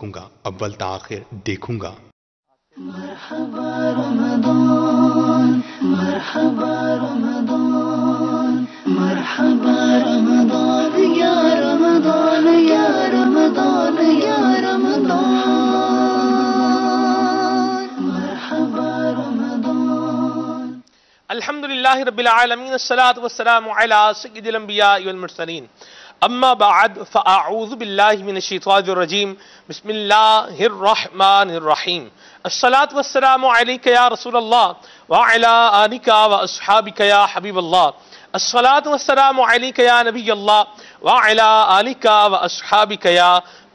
سکوں گا، اول تاخیر دیکھوں گا۔ مرحبا رمضان مرحبا رمضان مرحبا رمضان یا رمضان یا رمضان یا رمضان مرحبا رمضان۔ الحمدللہ رب العالمین، الصلاة والسلام علی سید الانبیاء والمرسلین، اما بعد فاعوذ باللہ من الشیطان الرجیم، بسم اللہ الرحمن الرحیم۔ الصلاة والسلام علیک یا رسول اللہ وعلی آلک واصحابک یا حبیب اللہ۔ الصلاة والسلام علیک یا نبی اللہ وعلی آلک واصحابک یا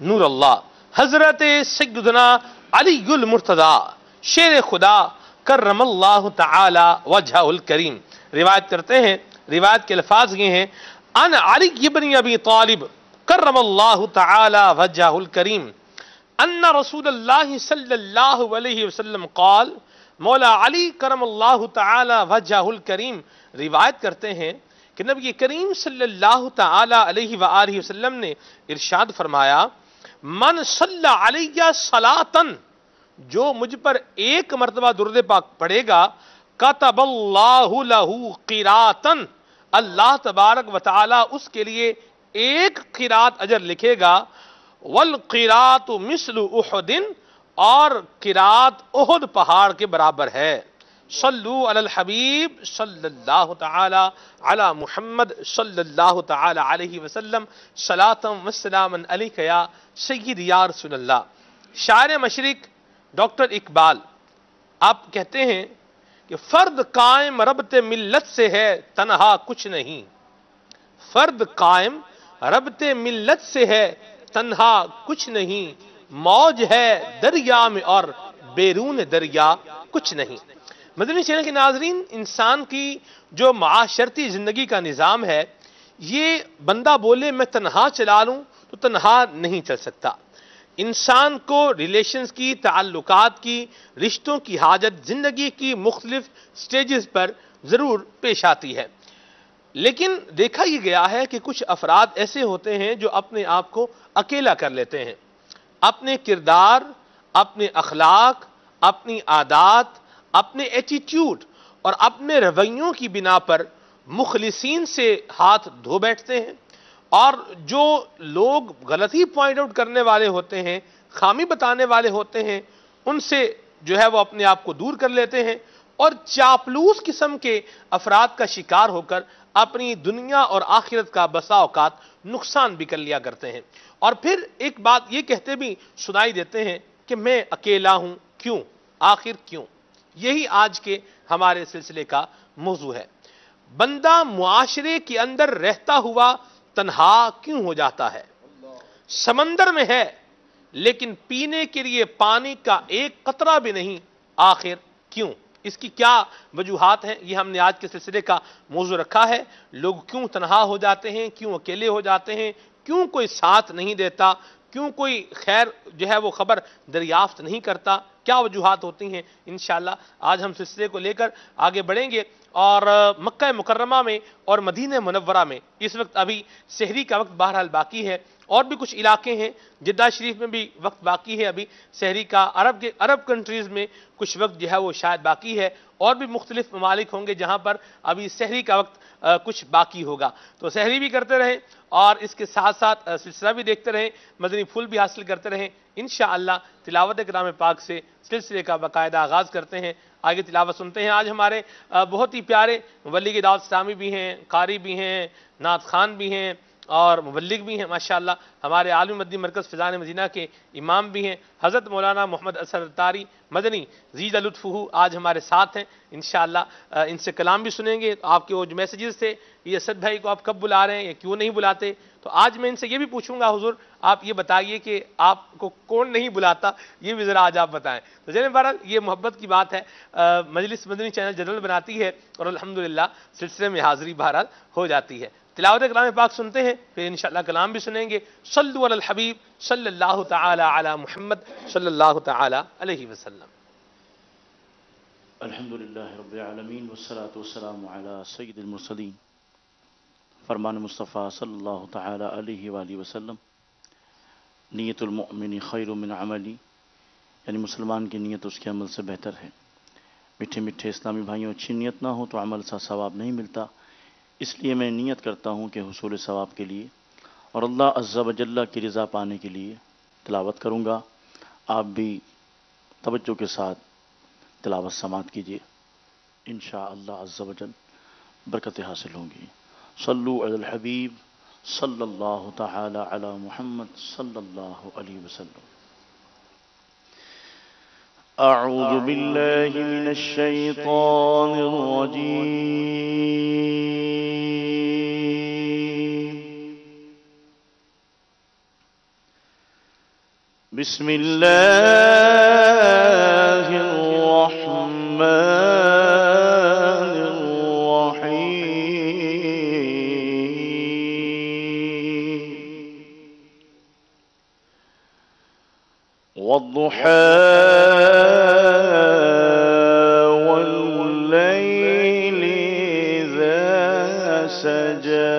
نور اللہ۔ حضرت سیدنا علی المرتضی شیر خدا کرم اللہ تعالی وجہ الکریم روایت کرتے ہیں، روایت کے الفاظ یہ ہیں: ان علی بن ابی طالب کرم اللہ تعالی وجہ الکریم ان رسول اللہ صلی اللہ علیہ وسلم قال، مولا علی کرم اللہ تعالی وجہ الکریم روایت کرتے ہیں کہ نبی کریم صلی اللہ تعالی علیہ وآلہ وسلم نے ارشاد فرمایا: من صلی علیہ صلاۃً، جو مجھ پر ایک مرتبہ درود پاک پڑھے گا، کتب اللہ لہ قراطً، اللہ تبارک و تعالی اس کے لیے ایک قرات اجر لکھے گا، والقراط مثل احد، اور قرات احد پہاڑ کے برابر ہے۔ صلو علی الحبیب صلی اللہ تعالی علی محمد صلی اللہ تعالی علیہ وسلم، صلاۃ و سلام علیک یا سید یا رسول اللہ۔ شاعر مشرق ڈاکٹر اقبال آپ کہتے ہیں کہ فرد قائم ربط ملت سے ہے تنہا کچھ نہیں، فرد قائم ربط ملت سے ہے تنہا کچھ نہیں، موج ہے دریا میں اور بیرون دریا کچھ نہیں۔ مدنی چینل کے ناظرین، انسان کی جو معاشرتی زندگی کا نظام ہے، یہ بندہ بولے میں تنہا چلا لوں تو تنہا نہیں چل سکتا۔ انسان کو ریلیشنز کی، تعلقات کی، رشتوں کی حاجت زندگی کی مختلف سٹیجز پر ضرور پیش آتی ہے، لیکن دیکھا یہ گیا ہے کہ کچھ افراد ایسے ہوتے ہیں جو اپنے آپ کو اکیلا کر لیتے ہیں، اپنے کردار، اپنے اخلاق، اپنی عادات، اپنے ایٹیٹیوڈ اور اپنے رویوں کی بنا پر مخلصین سے ہاتھ دھو بیٹھتے ہیں، اور جو لوگ غلطی پوائنٹ آؤٹ کرنے والے ہوتے ہیں، خامی بتانے والے ہوتے ہیں، ان سے جو ہے وہ اپنے آپ کو دور کر لیتے ہیں، اور چاپلوس قسم کے افراد کا شکار ہو کر اپنی دنیا اور آخرت کا بسا اوقات نقصان بھی کر لیا کرتے ہیں، اور پھر ایک بات یہ کہتے بھی سنائی دیتے ہیں کہ میں اکیلا ہوں، کیوں؟ آخر کیوں؟ یہی آج کے ہمارے سلسلے کا موضوع ہے۔ بندہ معاشرے کے اندر رہتا ہوا تنہا کیوں ہو جاتا ہے؟ سمندر میں ہے لیکن پینے کے لیے پانی کا ایک قطرہ بھی نہیں، آخر کیوں؟ اس کی کیا وجوہات ہیں؟ یہ ہم نے آج کے سلسلے کا موضوع رکھا ہے۔ لوگ کیوں تنہا ہو جاتے ہیں، کیوں اکیلے ہو جاتے ہیں، کیوں کوئی ساتھ نہیں دیتا، کیوں کوئی خیر جو ہے وہ خبر دریافت نہیں کرتا، کیا وجوہات ہوتی ہیں؟ انشاءاللہ آج ہم سلسلے کو لے کر آگے بڑھیں گے، اور مکہ مکرمہ میں اور مدینہ منورہ میں اس وقت ابھی سحری کا وقت بہرحال باقی ہے، اور بھی کچھ علاقے ہیں، جدہ شریف میں بھی وقت باقی ہے ابھی سحری کا، عرب کنٹریز میں کچھ وقت جو ہے وہ شاید باقی ہے، اور بھی مختلف ممالک ہوں گے جہاں پر ابھی سحری کا وقت کچھ باقی ہوگا، تو سحری بھی کرتے رہیں اور اس کے ساتھ ساتھ سلسلہ بھی دیکھتے رہیں، مدنی پھول بھی حاصل کرتے رہیں۔ انشاءاللہ تلاوت کلام پاک سے سلسلے کا باقاعدہ آغاز کرتے ہیں، آگے تلاوت سنتے ہیں۔ آج ہمارے بہت ہی پیارے مبلغ دعوت اسلامی بھی ہیں، قاری بھی ہیں، نعت خان بھی ہیں اور مبلغ بھی ہیں ماشاءاللہ، ہمارے عالمی مدنی مرکز فیضان مدینہ کے امام بھی ہیں، حضرت مولانا محمد اثر تاری مدنی زید لطفہ آج ہمارے ساتھ ہیں۔ انشاءاللہ ان سے کلام بھی سنیں گے۔ آپ کے وہ جو میسیجز تھے، یہ اسد بھائی کو آپ کب بلا رہے ہیں یا کیوں نہیں بلاتے، تو آج میں ان سے یہ بھی پوچھوں گا، حضور آپ یہ بتائیے کہ آپ کو کون نہیں بلاتا، یہ بھی ذرا آج آپ بتائیں۔ تو جناب بہرحال یہ محبت کی بات ہے، مجلس مدنی چینل جدول بناتی ہے اور الحمدللہ سلسلے میں حاضری بہرحال ہو جاتی ہے۔ تلاوت کلام پاک سنتے ہیں، پھر انشاءاللہ کلام بھی سنیں گے۔ صلو علی الحبیب صلی اللہ تعالی علی محمد صلی اللہ تعالی علیہ وسلم۔ الحمدللہ رب العالمین والصلاة والسلام علی سید المرسلین، فرمان مصطفیٰ صلی اللہ تعالی علیہ وآلہ وسلم۔ نیت المؤمن خیر من عملی، یعنی مسلمان کی نیت اس کے عمل سے بہتر ہے۔ میٹھے میٹھے اسلامی بھائیوں، اچھی نیت نہ ہو تو عمل سا ثواب نہیں ملتا، اس لیے میں نیت کرتا ہوں کہ حصول ثواب کے لیے اور اللہ عز و جل کی رضا پانے کے لیے تلاوت کروں گا۔ آپ بھی توجہ کے ساتھ تلاوت سماعت کیجیے، انشاءاللہ عز و جل برکتیں حاصل ہوں گی۔ صلو علی الحبیب صلی اللہ تعالی علی محمد صلی اللہ علیہ وسلم۔ اعوذ باللہ من الشیطان الرجیم، بسم اللہ الرحمن الرحیم، والضحى والليل إذا سجى،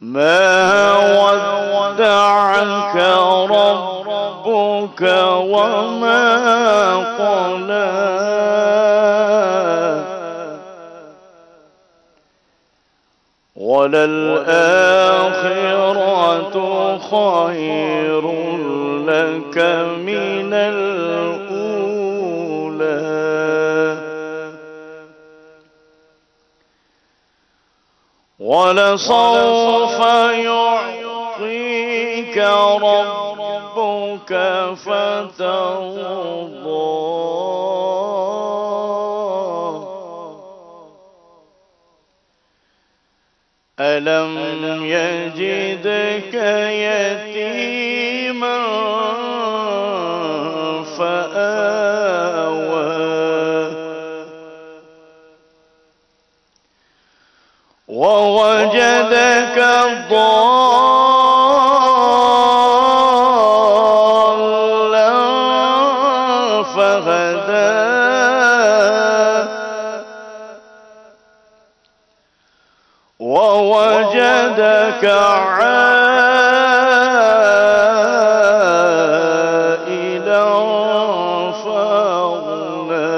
ما ودعك ربك وما قلى، وللآخرة خير لك من الأولى، ولسوف يعطيك ربك فترضى، ألم يجدك يتيما فآوى، ووجدك ضالا فهدى، ووجدك عائلا فأغنى،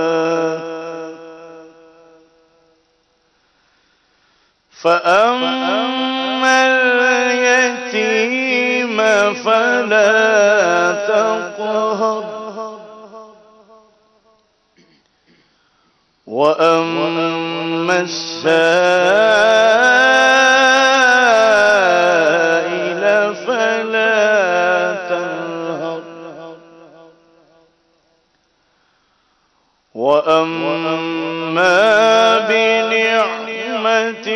فأما اليتيم فلا تقهر، وأما السائل فلا تنهر، وأما بنعمة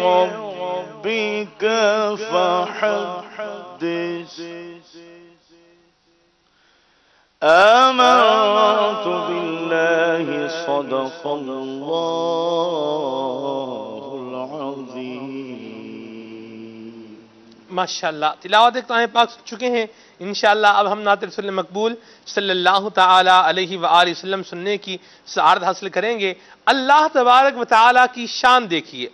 ربك فحدث، آمنت بالله صدق الله العظيم۔ ماشاءاللہ، تلاوت ایک قرآن پاک سن چکے ہیں۔ انشاءاللہ اب ہم نعت رسول مقبول صلی اللہ تعالی علیہ وآلہ وسلم سننے کی سعادت حاصل کریں گے۔ اللہ تبارک و تعالی کی شان دیکھیے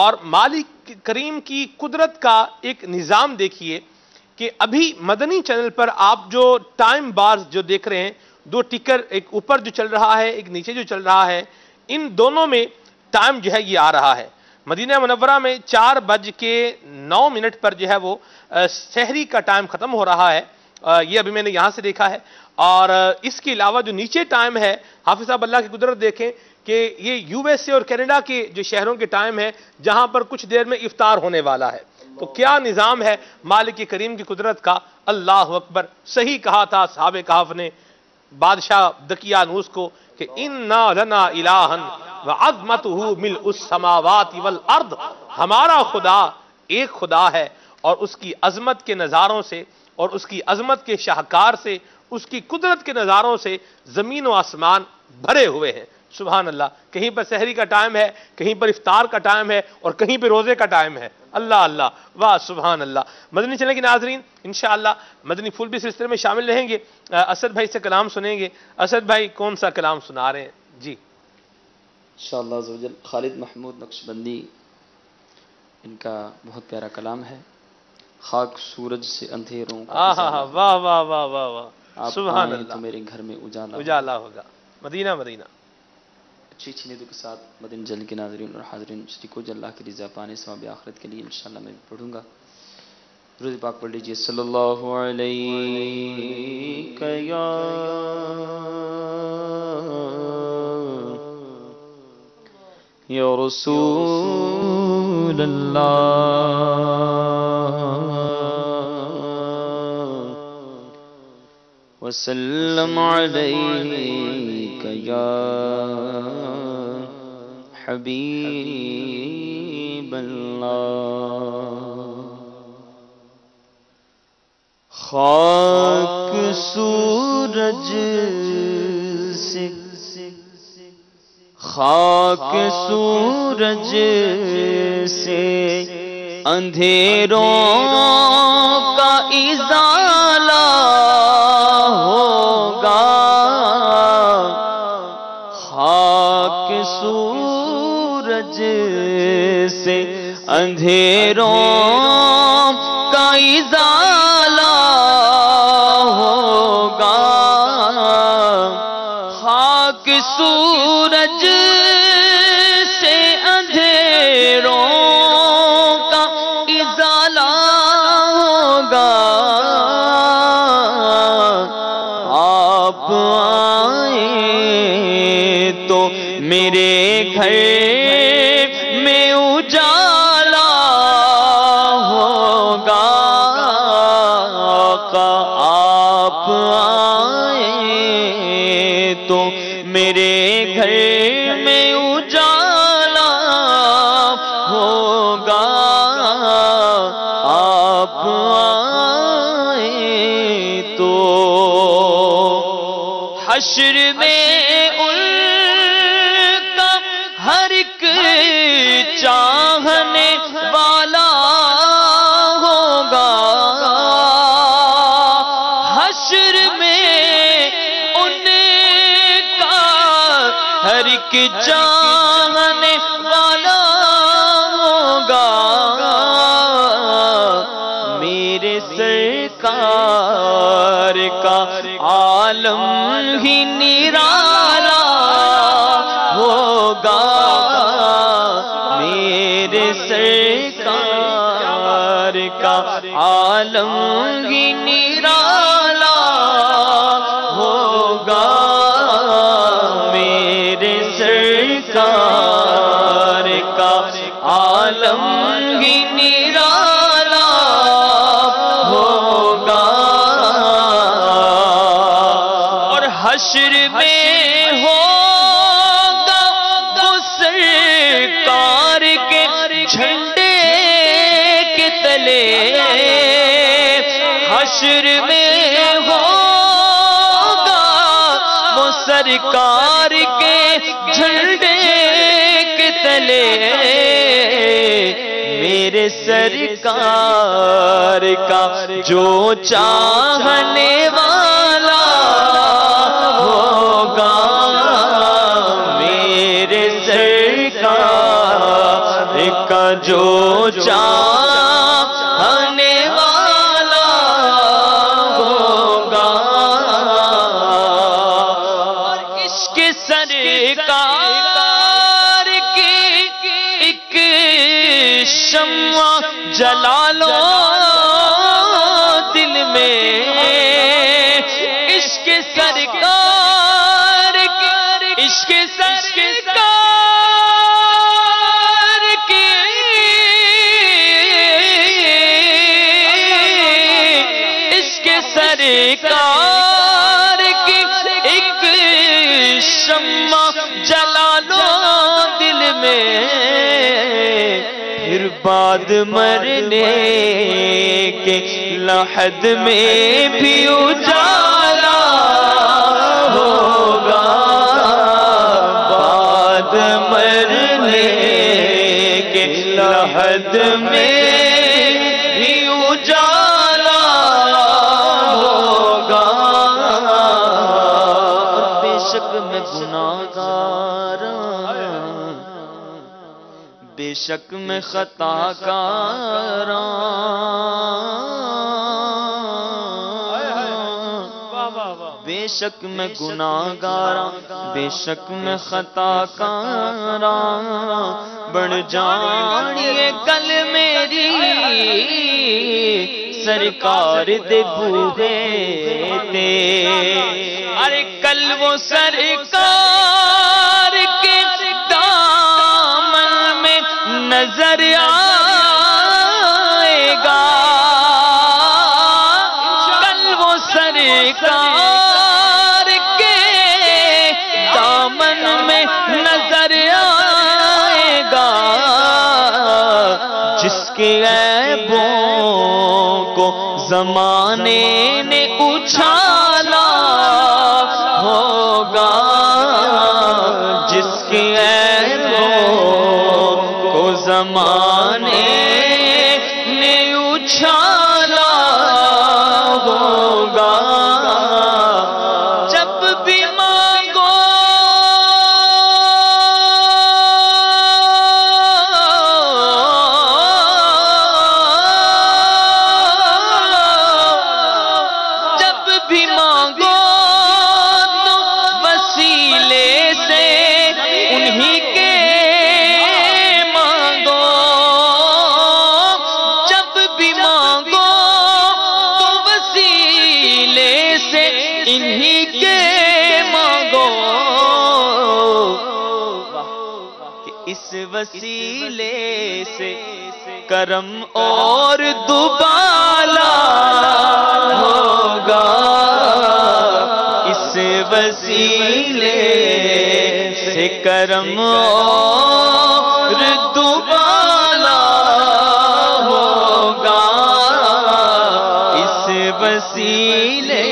اور مالک کریم کی قدرت کا ایک نظام دیکھیے کہ ابھی مدنی چینل پر آپ جو ٹائم بارز جو دیکھ رہے ہیں، دو ٹکر، ایک اوپر جو چل رہا ہے، ایک نیچے جو چل رہا ہے، ان دونوں میں ٹائم جو ہے یہ آ رہا ہے۔ مدینہ منورہ میں 4:09 پر جو ہے وہ سحری کا ٹائم ختم ہو رہا ہے، یہ ابھی میں نے یہاں سے دیکھا ہے۔ اور اس کے علاوہ جو نیچے ٹائم ہے، حافظ صاحب اللہ کی قدرت دیکھیں کہ یہ یو ایس اے اور کینیڈا کے جو شہروں کے ٹائم ہے جہاں پر کچھ دیر میں افطار ہونے والا ہے۔ تو کیا نظام ہے مالک کریم کی قدرت کا، اللہ اکبر۔ صحیح کہا تھا صحابہ کہف نے بادشاہ دقیانوس کو کہ اِنَّا لَنَا إِلَٰهًا وَعَظْمَتُهُ مِلْءُ السَّمَاوَاتِ وَالْأَرْضِ، ہمارا خدا ایک خدا ہے اور اس کی عظمت کے نظاروں سے اور اس کی عظمت کے شاہکار سے، اس کی قدرت کے نظاروں سے زمین و آسمان بھرے ہوئے ہیں۔ سبحان اللہ، کہیں پر سحری کا ٹائم ہے، کہیں پر افطار کا ٹائم ہے اور کہیں پر روزے کا ٹائم ہے۔ اللہ اللہ، واہ سبحان اللہ۔ مدنی چینل کے ناظرین، انشاءاللہ مدنی پھول بھی سلسلے میں شامل رہیں گے۔ اسد بھائی سے کلام سنیں گے۔ اسد بھائی کون سا کلام سنا رہے ہیں؟ جی انشاءاللہ عزوجل خالد محمود نقشبندی ان کا بہت پیارا کلام ہے. خاک سورج سے اندھیروں کا واہ واہ واہ واہ واہ، آپ سبحان آئیں اللہ. تو میرے گھر میں اجالا. اجالا ہوگا. مدینہ مدینہ. اچھی نیتوں کے ساتھ مدین جل کے ناظرین اور حاضرین شریکو جو اللہ کی رضا پانے ثواب آخرت کے لیے انشاءاللہ میں پڑھوں گا. درود پاک پڑھ لیجئے. صلی اللہ علیہ یا رسول اللہ وسلم علیک یا حبیب اللہ. خاک سورج سے خاک سورج سے اندھیروں کا ازالہ ہوگا. خاک سورج سے اندھیروں کا ازالہ ہوگا. خاک سورج سے اندھیروں کا ازالہ ہوگا. آپ آئیں تو میرے گھر میں اجالا ہوگا. آپ آئیں تو میرے گھر میں اجالا ہوگا. آپ آئیں تو حشر میں ان کا ہر ایک چاہنے والا ہوگا. حشر میں ان کا ہر ایک چاہنے والا ہوگا. میرے سرکار کا عالم ہی نرالا ہوگا. میرے سرکار کا عالم ہی نرالا ہوگا. میرے سرکار کا عالم ہی نرالا ہوگا. اور حشر میں ہوگا وہ سرکار کے جھنڈے کے تلے. حشر میں ہوگا وہ سرکار کے جھنڈے کے تلے. میرے سرکار کا جو چاہنے والا ہوگا. میرے سرکار کا جو چاہنے والا ہوگا. اور عشق سرکار کی ایک شمع جلا لو دل میں. عشق سرکار کی عشق سرکار کی عشق سرکار کی ایک شمع جلا لو دل میں. پھر بعد مرنے کے لحد میں بھی اجالا ہوگا. بعد مرنے کے لحد میں بھی اجالا ہوگا. بے شک میں گناہگار، بے شک میں خطا کاراں، بے شک میں گناہ گاراں، بے شک میں خطا کاراں، بڑھ جانیے کل میری سرکار دے بوہے تے، ارے کل وہ سرکار کے دامن میں نظر آئے گا، کل وہ سرکار کے دامن میں نظر آئے گا، جس کے عیبوں کو زمانے نے اچھالا ہوگا، جس کے عیبوں کو زمانے نے اچھالا ہوگا، جب بھی مانگو وسیلے سے کرم اور دوبالا ہوگا، اس وسیلے سے کرم اور دوبالا ہوگا، اس وسیلے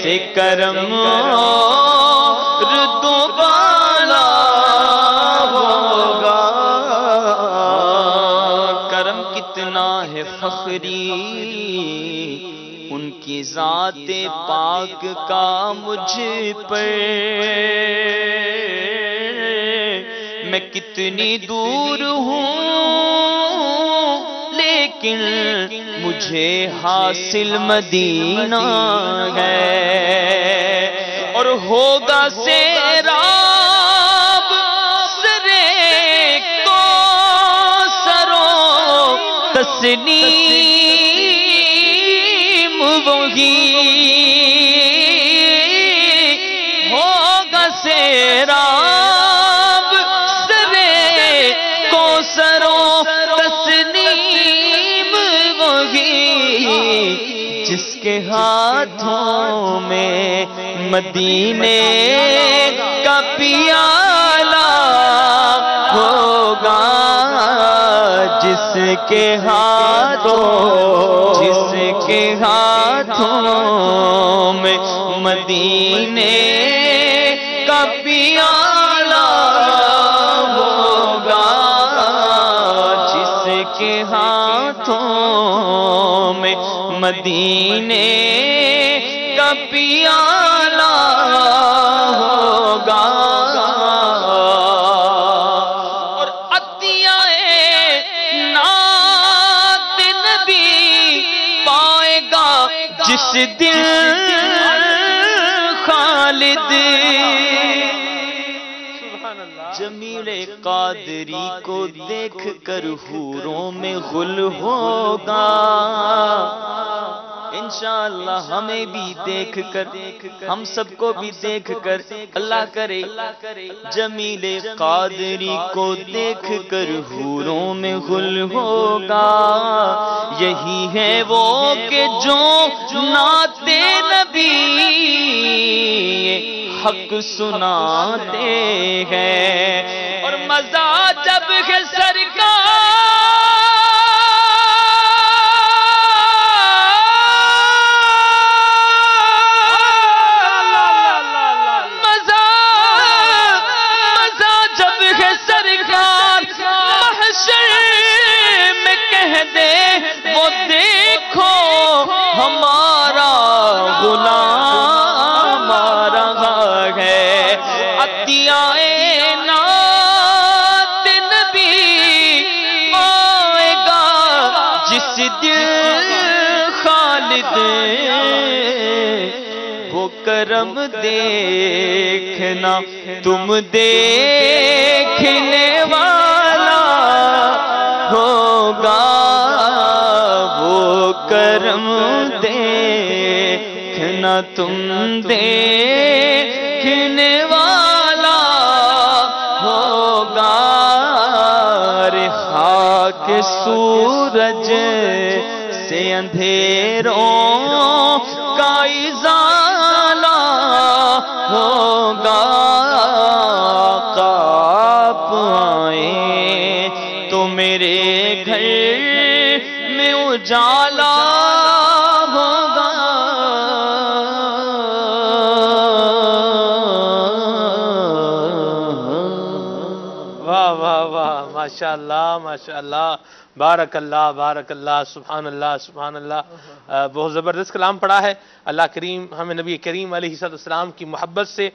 سے کرم اور دوبالا ہوگا، کرم کتنا ہے فخری ان کی ذات پاک کا مجھ پر، میں کتنی دور ہوں لیکن مجھے حاصل مدینہ ہے، اور ہوگا سیراب سرے کو سرو تسنیم وہی، ہوگا سیراب سرے کو سرو تسنیم وہی، جس کے ہاتھوں میں مدینے کا پیالہ ہوگا، جس کے ہاتھوں میں مدینے کا پیالہ ہوگا، جس کے ہاتھوں میں مدینے کا پیالہ ہوگا، اور عطیہ نعت نبی پائے گا جس دل خالد، جمیل قادری کو دیکھ کر حوروں میں غل ہوگا، انشاءاللہ ہمیں بھی دیکھ کر، ہم سب کو بھی دیکھ کر، اللہ کرے جمیل قادری کو دیکھ کر حوروں میں غل ہوگا، یہی ہے وہ کہ جو نعت نبی حق سناتے ہیں، اور مزہ جب ہے سرکار ہمارا غلام آ رہا ہے، عطیہ نعت خالد وہ کرم دیکھنا تم دیکھنے والا ہوگا، وہ کرم دیکھنا تم دیکھنے والا ہوگا۔ رے خاک سورج سے اندھیروں کا ازالہ ہوگا، آپ آئیں تو میرے گھر میں اجالا ہوگا۔ واہ واہ واہ، ماشاء اللہ ماشاء اللہ، بارک اللہ بارک اللہ، سبحان اللہ سبحان اللہ۔ بہت زبردست کلام پڑھا ہے۔ اللہ کریم ہمیں نبی کریم علیہ السلام کی محبت سے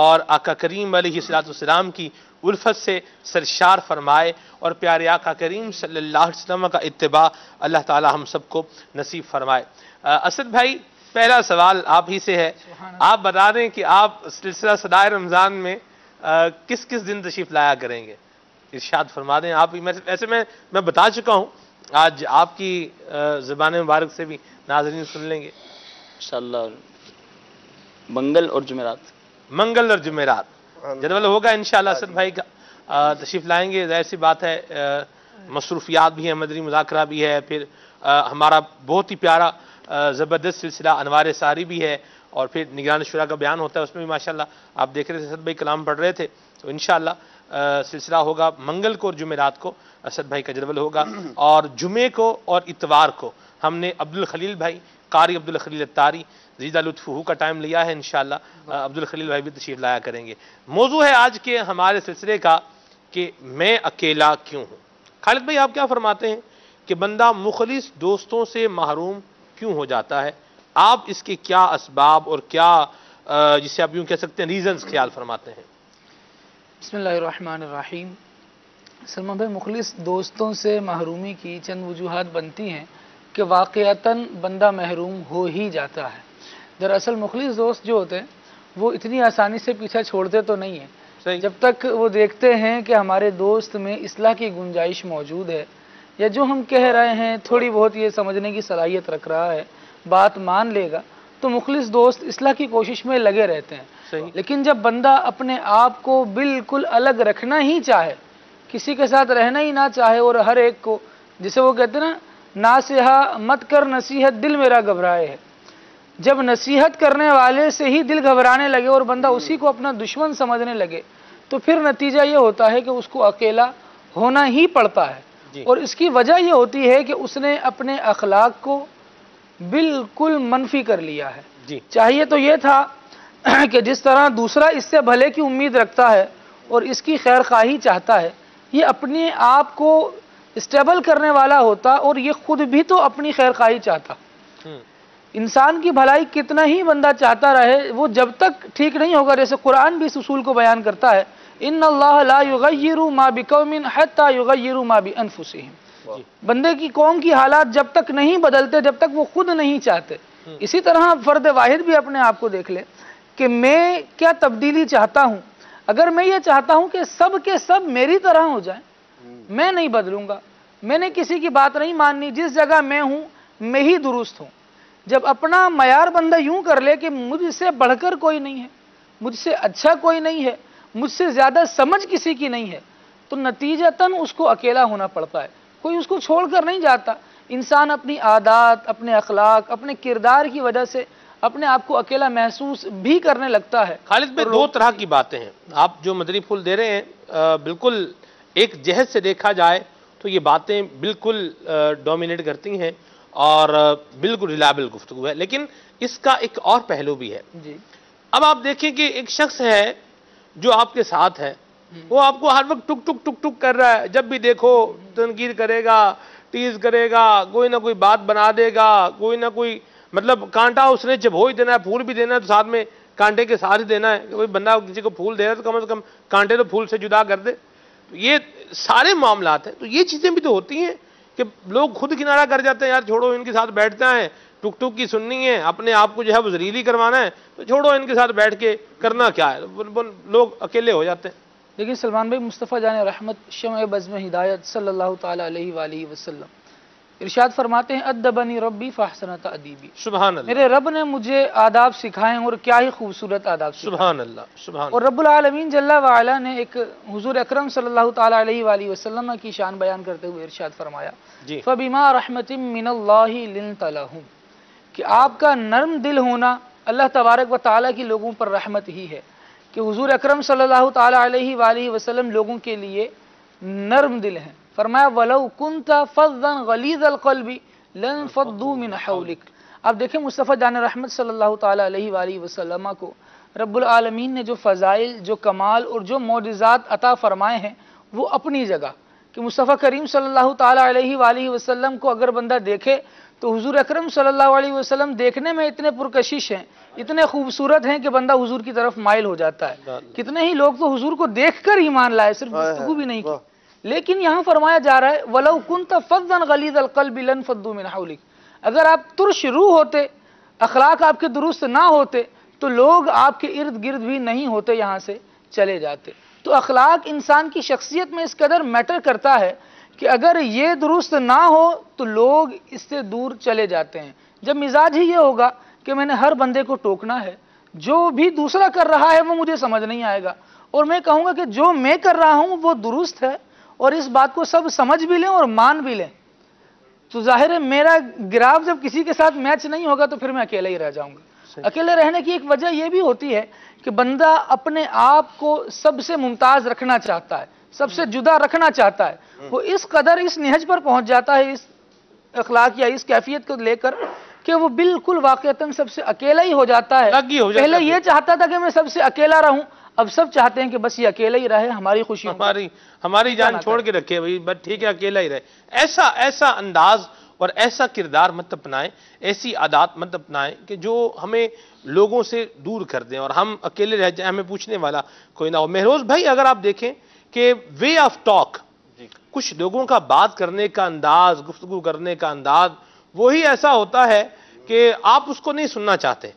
اور آقا کریم علیہ السلام کی الفت سے سرشار فرمائے، اور پیارے آقا کریم صلی اللہ علیہ وسلم کا اتباع اللہ تعالی ہم سب کو نصیب فرمائے۔ اسد بھائی، پہلا سوال آپ ہی سے ہے، آپ بتا دیں کہ آپ سلسلہ صدائے رمضان میں کس کس دن تشریف لایا کریں گے؟ ارشاد فرما دیں آپ۔ ایسے میں بتا چکا ہوں، آج آپ کی زبان مبارک سے بھی ناظرین سن لیں گے انشاءاللہ منگل اور جمعرات۔ منگل اور جمعرات جدول ہوگا انشاءاللہ۔ اسد بھائی کا تشریف لائیں گے، ظاہر سی بات ہے، مصروفیات بھی ہیں، مدنی مذاکرہ بھی ہے، پھر ہمارا بہت ہی پیارا زبردست سلسلہ انوار ساری بھی ہے، اور پھر نگران شورا کا بیان ہوتا ہے، اس میں بھی ماشاءاللہ آپ دیکھ رہے تھے اسد بھائی کلام پڑھ رہے تھے، تو انشاءاللہ سلسلہ ہوگا منگل کو اور جمعرات کو اسد بھائی کا جدول ہوگا، اور جمعے کو اور اتوار کو ہم نے عبدالخلیل بھائی، قاری عبدالخلیل التاری زیدہ لطفہ کا ٹائم لیا ہے، انشاءاللہ عبدالخلیل بھائی بھی تشریف لایا کریں گے۔ موضوع ہے آج کے ہمارے سلسلے کا کہ میں اکیلا کیوں ہوں۔ خالد بھائی آپ کیا فرماتے ہیں کہ بندہ مخلص دوستوں سے محروم کیوں ہو جاتا ہے؟ آپ اس کے کیا اسباب اور کیا جسے آپ یوں کہہ سکتے ہیں ریزنز خیال فرماتے ہیں؟ بسم اللہ الرحمن الرحیم۔ سلمان بھائی، مخلص دوستوں سے محرومی کی چند وجوہات بنتی ہیں کہ واقعتاً بندہ محروم ہو ہی جاتا ہے۔ دراصل مخلص دوست جو ہوتے ہیں وہ اتنی آسانی سے پیچھا چھوڑتے تو نہیں ہیں، جب تک وہ دیکھتے ہیں کہ ہمارے دوست میں اصلاح کی گنجائش موجود ہے، یا جو ہم کہہ رہے ہیں تھوڑی بہت یہ سمجھنے کی صلاحیت رکھ رہا ہے، بات مان لے گا، تو مخلص دوست اصلاح کی کوشش میں لگے رہتے ہیں۔ لیکن جب بندہ اپنے آپ کو بالکل الگ رکھنا ہی چاہے، کسی کے ساتھ رہنا ہی نہ چاہے، اور ہر ایک کو، جسے وہ کہتے ہیں نا، ناصحہ مت کر نصیحت دل میرا گھبرائے ہے، جب نصیحت کرنے والے سے ہی دل گھبرانے لگے اور بندہ اسی کو اپنا دشمن سمجھنے لگے، تو پھر نتیجہ یہ ہوتا ہے کہ اس کو اکیلا ہونا ہی پڑتا ہے۔ اور اس کی وجہ یہ ہوتی ہے کہ اس نے اپنے اخلاق کو بالکل منفی کر لیا ہے۔ چاہیے تو یہ تھا کہ جس طرح دوسرا اس سے بھلے کی امید رکھتا ہے اور اس کی خیر خواہی چاہتا ہے، یہ اپنے آپ کو اسٹیبل کرنے والا ہوتا، اور یہ خود بھی تو اپنی خیر خواہی چاہتا۔ انسان کی بھلائی کتنا ہی بندہ چاہتا رہے، وہ جب تک ٹھیک نہیں ہوگا، جیسے قرآن بھی اس اصول کو بیان کرتا ہے، ان اللہ لا یغیر ما بقوم حتی یغیروا ما بانفسہم۔ بندے کی قوم کی حالات جب تک نہیں بدلتے، جب تک وہ خود نہیں چاہتے۔ اسی طرح فرد واحد بھی اپنے آپ کو دیکھ لے کہ میں کیا تبدیلی چاہتا ہوں۔ اگر میں یہ چاہتا ہوں کہ سب کے سب میری طرح ہو جائیں، میں نہیں بدلوں گا، میں نے کسی کی بات نہیں ماننی، جس جگہ میں ہوں میں ہی درست ہوں۔ جب اپنا معیار بندہ یوں کر لے کہ مجھ سے بڑھ کر کوئی نہیں ہے، مجھ سے اچھا کوئی نہیں ہے، مجھ سے زیادہ سمجھ کسی کی نہیں ہے، تو نتیجتاً اس کو اکیلا ہونا پڑتا ہے، کوئی اس کو چھوڑ کر نہیں جاتا۔ انسان اپنی عادات، اپنے اخلاق، اپنے کردار کی وجہ سے اپنے آپ کو اکیلا محسوس بھی کرنے لگتا ہے۔ خالد بھائی، دو طرح کی باتیں ہیں آپ جو مدنی پھول دے رہے ہیں، بالکل ایک جہت سے دیکھا جائے تو یہ باتیں بالکل ڈومینیٹ کرتی ہیں اور بالکل ریلائبل گفتگو ہے، لیکن اس کا ایک اور پہلو بھی ہے۔ اب آپ دیکھیں کہ ایک شخص ہے جو آپ کے ساتھ ہے، وہ آپ کو ہر وقت ٹک ٹک ٹک ٹک کر رہا ہے، جب بھی دیکھو تنقید کرے گا، ٹیز کرے گا، کوئی نہ کوئی بات بنا دے گا، کوئی نہ کوئی مطلب کانٹا اس نے جب ہو ہی دینا ہے، پھول بھی دینا ہے تو ساتھ میں کانٹے کے ساتھ ہی دینا ہے۔ کوئی بندہ کسی کو پھول دے رہا ہے تو کم از کم کانٹے تو پھول سے جدا کر دے۔ یہ سارے معاملات ہیں، تو یہ چیزیں بھی تو ہوتی ہیں کہ لوگ خود کنارہ کر جاتے ہیں، یار چھوڑو ان کے ساتھ بیٹھتے ہیں، ٹک ٹک کی سننی ہے، اپنے آپ کو جو ہے وہ ذلیل کروانا ہے، تو چھوڑو ان کے ساتھ بیٹھ کے کرنا کیا ہے، لوگ اکیلے ہو جاتے ہیں۔ لیکن سلمان بھائی، مصطفیٰ جان رحمت شمع بزم ہدایت صلی اللہ تعالیٰ علیہ وآلہ وسلم ارشاد فرماتے ہیں ادبنی ربی فاحسن تأدیبی، سبحان اللہ، میرے رب نے مجھے آداب سکھائے اور کیا ہی خوبصورت آداب سکھائے۔ سبحان اللہ، سبحان اور رب العالمین جل وعلا نے ایک حضور اکرم صلی اللہ تعالیٰ علیہ وآلہ وسلم کی شان بیان کرتے ہوئے ارشاد فرمایا جی، فَبِمَا رَحْمَةٍ مِّنَ اللَّهِ لِنْتَ لَهُمْ، کہ آپ کا نرم دل ہونا اللہ تبارک و تعالیٰ کی لوگوں پر رحمت ہی ہے، کہ حضور اکرم صلی اللہ تعالیٰ علیہ وآلہ وسلم لوگوں کے لیے نرم دل ہیں۔ فرمایا وَلَوْ كُنْتَ فَظًّا غَلِيظَ الْقَلْبِ لَانفَضُّوا مِنْ حَوْلِكَ۔ اب دیکھیں مصطفیٰ جان رحمت صلی اللہ تعالیٰ علیہ وآلہ وسلم کو رب العالمین نے جو فضائل، جو کمال اور جو معجزات عطا فرمائے ہیں وہ اپنی جگہ، کہ مصطفیٰ کریم صلی اللہ تعالیٰ علیہ وآلہ وسلم کو اگر بندہ دیکھے تو حضور اکرم صلی اللہ علیہ وسلم دیکھنے میں اتنے پرکشش ہیں، اتنے خوبصورت ہیں کہ بندہ حضور کی طرف مائل ہو جاتا ہے۔ کتنے ہی لوگ تو حضور کو دیکھ کر ایمان لائے، صرف گفتگو بھی نہیں کی۔ لیکن یہاں فرمایا جا رہا ہے وَلَوْ كُنْتَ فَظًّا غَلِيظَ الْقَلْبِ لَانفَضُّوا مِنْ حَوْلِكَ، اگر آپ ترش روح ہوتے، اخلاق آپ کے درست نہ ہوتے تو لوگ آپ کے ارد گرد بھی نہیں ہوتے، یہاں سے چلے جاتے۔ تو اخلاق انسان کی شخصیت میں اس قدر میٹر کرتا ہے کہ اگر یہ درست نہ ہو تو لوگ اس سے دور چلے جاتے ہیں۔ جب مزاج ہی یہ ہوگا کہ میں نے ہر بندے کو ٹوکنا ہے، جو بھی دوسرا کر رہا ہے وہ مجھے سمجھ نہیں آئے گا، اور میں کہوں گا کہ جو میں کر رہا ہوں وہ درست ہے اور اس بات کو سب سمجھ بھی لیں اور مان بھی لیں، تو ظاہر ہے میرا گراف جب کسی کے ساتھ میچ نہیں ہوگا تو پھر میں اکیلا ہی رہ جاؤں گا۔ اکیلے رہنے کی ایک وجہ یہ بھی ہوتی ہے کہ بندہ اپنے آپ کو سب سے ممتاز رکھنا چاہتا ہے، سب سے جدا رکھنا چاہتا ہے، وہ اس قدر اس نہج پر پہنچ جاتا ہے اس اخلاق یا اس کیفیت کو لے کر کہ وہ بالکل واقعتاً سب سے اکیلا ہی ہو جاتا ہے۔ پہلے یہ چاہتا تھا کہ میں سب سے اکیلا رہوں، اب سب چاہتے ہیں کہ بس یہ اکیلا ہی رہے، ہماری خوشی ہماری جان چھوڑ کے رکھے بھائی، بس ٹھیک ہے اکیلا ہی رہے۔ ایسا انداز اور ایسا کردار مت اپنائیں، ایسی عادات مت اپنائیں کہ جو ہمیں لوگوں سے دور کر دیں اور ہم اکیلے رہ جائیں، ہمیں پوچھنے والا کوئی نہ ہو۔ مہروز بھائی، اگر آپ دیکھیں کہ وے آف ٹاک، کچھ لوگوں کا بات کرنے کا انداز، گفتگو کرنے کا انداز وہی ایسا ہوتا ہے کہ آپ اس کو نہیں سننا چاہتے،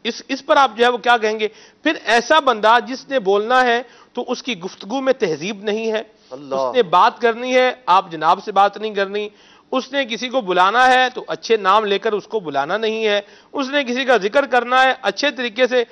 اس پر آپ جو ہے وہ کیا کہیں گے؟ پھر ایسا بندہ جس نے بولنا ہے تو اس کی گفتگو میں تہذیب نہیں ہے، اس نے بات کرنی ہے آپ جناب سے بات نہیں کرنی، اس نے کسی کو بلانا ہے تو اچھے نام لے کر اس کو بلانا نہیں ہے، اس نے کسی کا ذکر کرنا ہے اچھے طریقے سے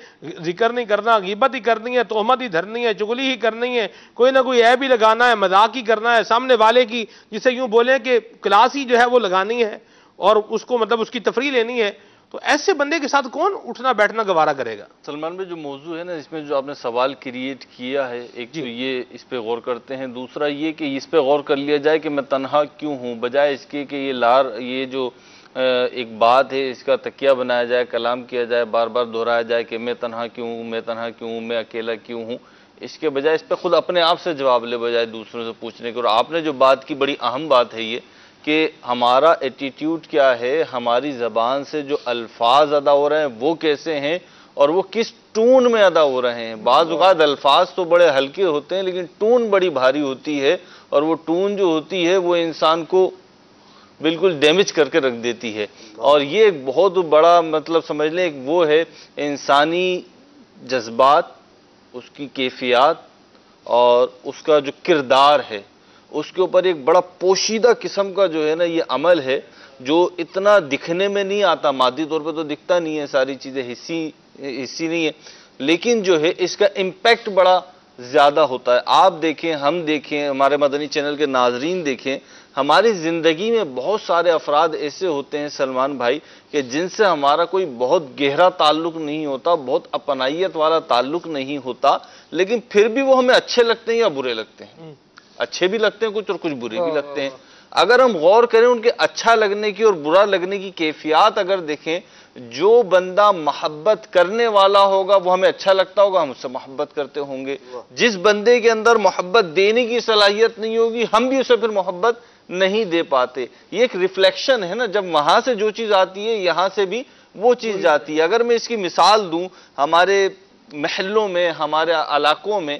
ذکر نہیں کرنا، غیبت ہی کرنی ہے، تہمت ہی دھرنی ہے، چغلی ہی کرنی ہے، کوئی نہ کوئی عیب ہی لگانا ہے، مذاق ہی کرنا ہے سامنے والے کی، جسے یوں بولیں کہ کلاس ہی جو ہے وہ لگانی ہے اور اس کو مطلب اس کی تفریح لینی ہے، تو ایسے بندے کے ساتھ کون اٹھنا بیٹھنا گوارا کرے گا؟ سلمان بھائی، جو موضوع ہے نا، اس میں جو آپ نے سوال کریٹ کیا ہے، ایک تو یہ اس پہ غور کرتے ہیں، دوسرا یہ کہ اس پہ غور کر لیا جائے کہ میں تنہا کیوں ہوں، بجائے اس کے کہ یہ جو ایک بات ہے اس کا تکیہ بنایا جائے، کلام کیا جائے، بار بار دہرایا جائے کہ میں تنہا کیوں ہوں، میں تنہا کیوں ہوں، میں اکیلا کیوں ہوں، اس کے بجائے اس پہ خود اپنے آپ سے جواب لے بجائے دوسروں سے پوچھنے کے۔ اور آپ نے جو بات کی بڑی اہم بات ہے یہ کہ ہمارا ایٹیٹیوڈ کیا ہے، ہماری زبان سے جو الفاظ ادا ہو رہے ہیں وہ کیسے ہیں اور وہ کس ٹون میں ادا ہو رہے ہیں۔ بعض اوقات الفاظ تو بڑے ہلکے ہوتے ہیں لیکن ٹون بڑی بھاری ہوتی ہے، اور وہ ٹون جو ہوتی ہے وہ انسان کو بالکل ڈیمیج کر کے رکھ دیتی ہے۔ اور یہ ایک بہت بڑا مطلب سمجھ لیں، ایک وہ ہے انسانی جذبات، اس کی کیفیات اور اس کا جو کردار ہے، اس کے اوپر ایک بڑا پوشیدہ قسم کا جو ہے نا یہ عمل ہے، جو اتنا دکھنے میں نہیں آتا، مادی طور پہ تو دکھتا نہیں ہے، ساری چیزیں حصی نہیں ہے، لیکن جو ہے اس کا امپیکٹ بڑا زیادہ ہوتا ہے۔ آپ دیکھیں، ہم دیکھیں، ہمارے مدنی چینل کے ناظرین دیکھیں، ہماری زندگی میں بہت سارے افراد ایسے ہوتے ہیں سلمان بھائی کہ جن سے ہمارا کوئی بہت گہرا تعلق نہیں ہوتا، بہت اپنائیت والا تعلق نہیں ہوتا، لیکن پھر بھی وہ ہمیں اچھے لگتے ہیں یا برے لگتے ہیں، اچھے بھی لگتے ہیں کچھ اور کچھ برے بھی لگتے ہیں۔ اگر ہم غور کریں ان کے اچھا لگنے کی اور برا لگنے کی کیفیات اگر دیکھیں، جو بندہ محبت کرنے والا ہوگا وہ ہمیں اچھا لگتا ہوگا، ہم اس سے محبت کرتے ہوں گے۔ جس بندے کے اندر محبت دینے کی صلاحیت نہیں ہوگی، ہم بھی اسے پھر محبت نہیں دے پاتے۔ یہ ایک ریفلیکشن ہے نا، جب وہاں سے جو چیز آتی ہے یہاں سے بھی وہ چیز جاتی ہے۔ اگر میں اس کی مثال دوں، ہمارے محلوں میں، ہمارے علاقوں میں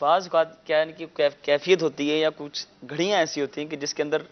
بعض اوقات کیا ہے کہ کیفیت ہوتی ہے یا کچھ گھڑیاں ایسی ہوتی ہیں کہ جس کے اندر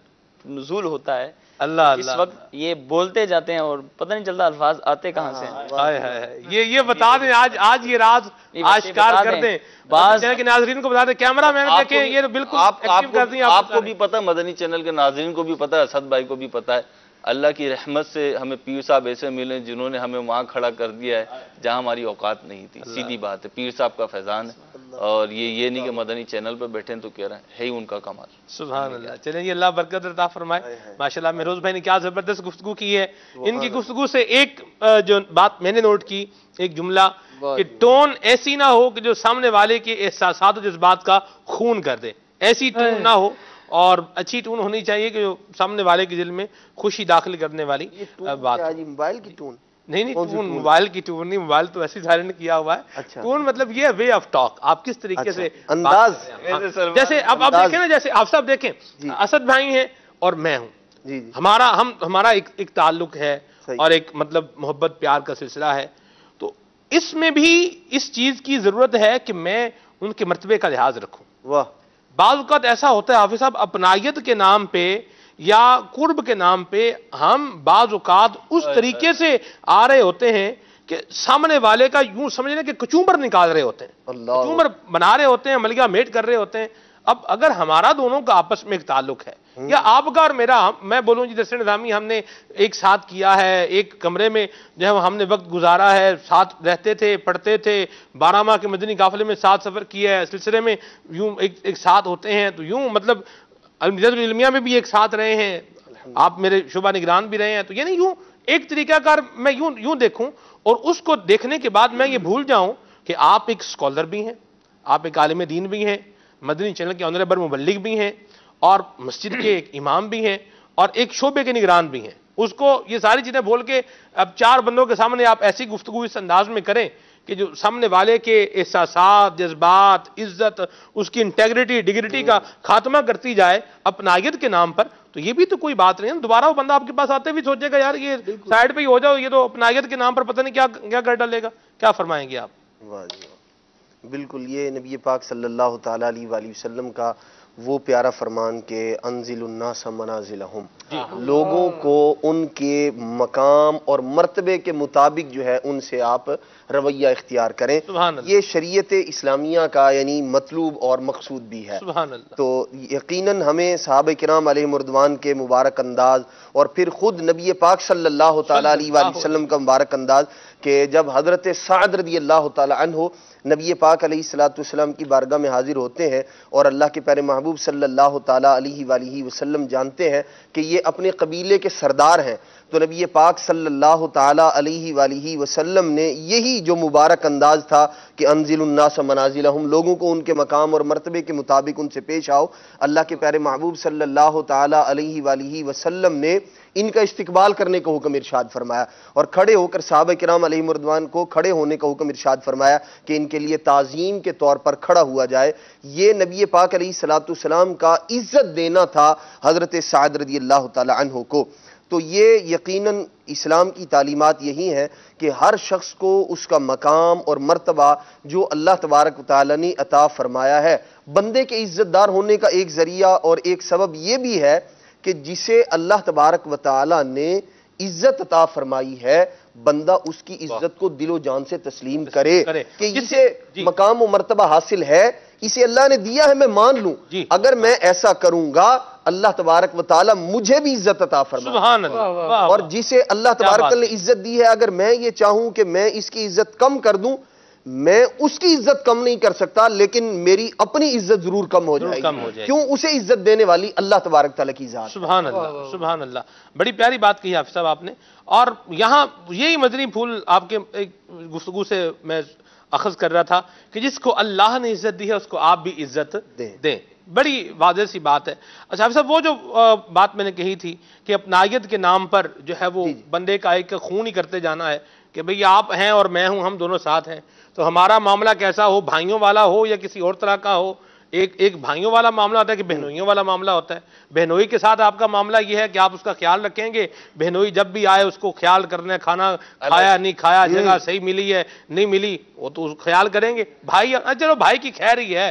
نزول ہوتا ہے، اللہ اس وقت یہ بولتے جاتے ہیں اور پتہ نہیں چلتا الفاظ آتے کہاں سے ہیں۔ ہائے ہائے، یہ بتا دیں آج یہ راز آشکار کر دیں، بعض کہ ناظرین کو بتا دیں، کیمرہ مین دیکھیں یہ بالکل ایکٹیو کر دیں۔ آپ کو بھی پتہ، مدنی چینل کے ناظرین کو بھی پتہ ہے، اسد بھائی کو بھی پتہ ہے، اللہ کی رحمت سے ہمیں پیر صاحب ایسے ملے جنہوں نے ہمیں وہاں کھڑا کر دیا ہے جہاں ہماری اوقات نہیں تھی۔ سیدھی بات ہے، پیر صاحب کا فیضان ہے، اور یہ نہیں کہ مدنی چینل پہ بیٹھے ہیں تو کہہ رہے ہیں، ہے ہی ان کا کمال۔ سبحان اللہ۔ چلیں یہ اللہ برکت عطا فرمائے۔ ماشاءاللہ مہروز بھائی نے کیا زبردست گفتگو کی ہے۔ ان کی گفتگو سے ایک جو بات میں نے نوٹ کی، ایک جملہ کہ ٹون ایسی نہ ہو کہ جو سامنے والے کے احساسات و جذبات کا خون کر دے، ایسی ٹون نہ ہو، اور اچھی ٹون ہونی چاہیے کہ جو سامنے والے کے دل میں خوشی داخل کرنے والی بات ہو۔ موبائل کی ٹون نہیں ٹون موبائل کی ٹون نہیں، موبائل تو ایسے سائلنٹ کیا ہوا ہے۔ ٹون مطلب یہ وے آف ٹاک، آپ کس طریقے سے انداز، جیسے اب آپ دیکھیں نا، جیسے آپ صاحب دیکھیں اسد بھائی ہیں اور میں ہوں، ہمارا ایک تعلق ہے اور ایک مطلب محبت پیار کا سلسلہ ہے، تو اس میں بھی اس چیز کی ضرورت ہے کہ میں ان کے مرتبے کا لحاظ رکھوں۔ واہ، بعض اوقات ایسا ہوتا ہے حافظ صاحب، اپنائیت کے نام پہ یا قرب کے نام پہ ہم بعض اوقات اس طریقے سے آ رہے ہوتے ہیں کہ سامنے والے کا یوں سمجھنے کہ کچومبر نکال رہے ہوتے ہیں، کچومبر بنا رہے ہوتے ہیں، ملگا میٹ کر رہے ہوتے ہیں۔ اب اگر ہمارا دونوں کا آپس میں ایک تعلق ہے، یا آپ کا اور میرا، میں بولوں جی درس نظامی ہم نے ایک ساتھ کیا ہے، ایک کمرے میں جو ہے ہم نے وقت گزارا ہے، ساتھ رہتے تھے، پڑھتے تھے، 12 ماہ کے مدنی قافلے میں ساتھ سفر کیا ہے، سلسلے میں یوں ایک ساتھ ہوتے ہیں، تو یوں مطلب المدت العلمیہ میں بھی ایک ساتھ رہے ہیں، آپ میرے شعبہ نگران بھی رہے ہیں، تو یعنی یوں ایک طریقہ کار میں یوں دیکھوں، اور اس کو دیکھنے کے بعد میں یہ بھول جاؤں کہ آپ ایک اسکالر بھی ہیں، آپ ایک عالم دین بھی ہیں، مدنی چینل کے آنریبل مبلغ بھی ہیں، اور مسجد کے ایک امام بھی ہیں، اور ایک شعبے کے نگران بھی ہیں۔ اس کو یہ ساری چیزیں بول کے اب 4 بندوں کے سامنے آپ ایسی گفتگو اس انداز میں کریں کہ جو سامنے والے کے احساسات، جذبات، عزت، اس کی انٹیگریٹی، ڈگنیٹی کا خاتمہ کرتی جائے اپنائیت کے نام پر، تو یہ بھی تو کوئی بات نہیں ہے۔ دوبارہ وہ بندہ آپ کے پاس آتے بھی سوچے گا یار یہ سائیڈ پہ ہی ہو جاؤ، یہ تو اپنائیت کے نام پر پتہ نہیں کیا کر ڈالے گا۔ کیا فرمائیں گے آپ؟ واہ جی واہ، بالکل یہ نبی پاک صلی اللہ تعالیٰ علیہ وآلہ وسلم کا وہ پیارا فرمان کہ انزل الناس منازلہم، لوگوں کو ان کے مقام اور مرتبے کے مطابق جو ہے ان سے آپ رویہ اختیار کریں۔ یہ شریعت اسلامیہ کا یعنی مطلوب اور مقصود بھی ہے۔ تو یقیناً ہمیں صحابہ کرام علیہم رضوان کے مبارک انداز، اور پھر خود نبی پاک صلی اللہ تعالیٰ علیہ وآلہ وسلم کا مبارک انداز کہ جب حضرت سعد رضی اللہ تعالیٰ عنہ نبی پاک علیہ السلام کی بارگاہ میں حاضر ہوتے ہیں، اور اللہ کے پیارے محبوب صلی اللہ تعالیٰ علیہ وآلہ وسلم جانتے ہیں کہ یہ اپنے قبیلے کے سردار ہیں، تو نبی پاک صلی اللہ تعالیٰ علیہ وآلہ وسلم نے یہی جو مبارک انداز تھا کہ انزل الناس منازلہم، لوگوں کو ان کے مقام اور مرتبے کے مطابق ان سے پیش آؤ، اللہ کے پیارے محبوب صلی اللہ تعالیٰ علیہ وآلہ وسلم نے ان کا استقبال کرنے کا حکم ارشاد فرمایا، اور کھڑے ہو کر صحابہ کرام علیہم رضوان کو کھڑے ہونے کا حکم ارشاد فرمایا کہ ان کے لیے تعظیم کے طور پر کھڑا ہوا جائے۔ یہ نبی پاک علیہ السلام کا عزت دینا تھا حضرت سعد رضی اللہ تعالی عنہ کو۔ تو یہ یقیناً اسلام کی تعلیمات یہی ہیں کہ ہر شخص کو اس کا مقام اور مرتبہ جو اللہ تبارک و تعالی نے عطا فرمایا ہے، بندے کے عزت دار ہونے کا ایک ذریعہ اور ایک سبب یہ بھی ہے کہ جسے اللہ تبارک و تعالی نے عزت عطا فرمائی ہے، بندہ اس کی عزت کو دل و جان سے تسلیم کرے کہ اسے مقام و مرتبہ حاصل ہے، اسے اللہ نے دیا ہے، میں مان لوں، اگر میں ایسا کروں گا اللہ تبارک و تعالی مجھے بھی عزت عطا فرمائے، اور جسے اللہ تبارک و تعالی نے عزت دی ہے اگر میں یہ چاہوں کہ میں اس کی عزت کم کر دوں، میں اس کی عزت کم نہیں کر سکتا، لیکن میری اپنی عزت ضرور کم ہو جائے گی، کیوں؟ اسے عزت دینے والی اللہ تبارک تعالیٰ کی ذات۔ سبحان اللہ، سبحان اللہ، بڑی پیاری بات کہی حافظ صاحب آپ نے، اور یہاں یہی مدنی پھول آپ کے ایک گفتگو سے میں اخذ کر رہا تھا کہ جس کو اللہ نے عزت دی ہے اس کو آپ بھی عزت دیں، بڑی واضح سی بات ہے۔ اچھا حافظ صاحب، وہ جو بات میں نے کہی تھی کہ اپنائیت کے نام پر جو ہے وہ بندے کا ایک خون ہی کرتے جانا ہے کہ بھئی آپ ہیں اور میں ہوں، ہم دونوں ساتھ ہیں، تو ہمارا معاملہ کیسا ہو، بھائیوں والا ہو یا کسی اور طرح کا ہو؟ ایک بھائیوں والا معاملہ ہوتا ہے کہ بہنوئیوں والا معاملہ ہوتا ہے۔ بہنوئی کے ساتھ آپ کا معاملہ یہ ہے کہ آپ اس کا خیال رکھیں گے، بہنوئی جب بھی آئے اس کو خیال کرنا ہے، کھانا کھایا نہیں کھایا، جگہ صحیح ملی ہے نہیں ملی، وہ تو خیال کریں گے۔ بھائی چلو بھائی کی خیر ہی ہے،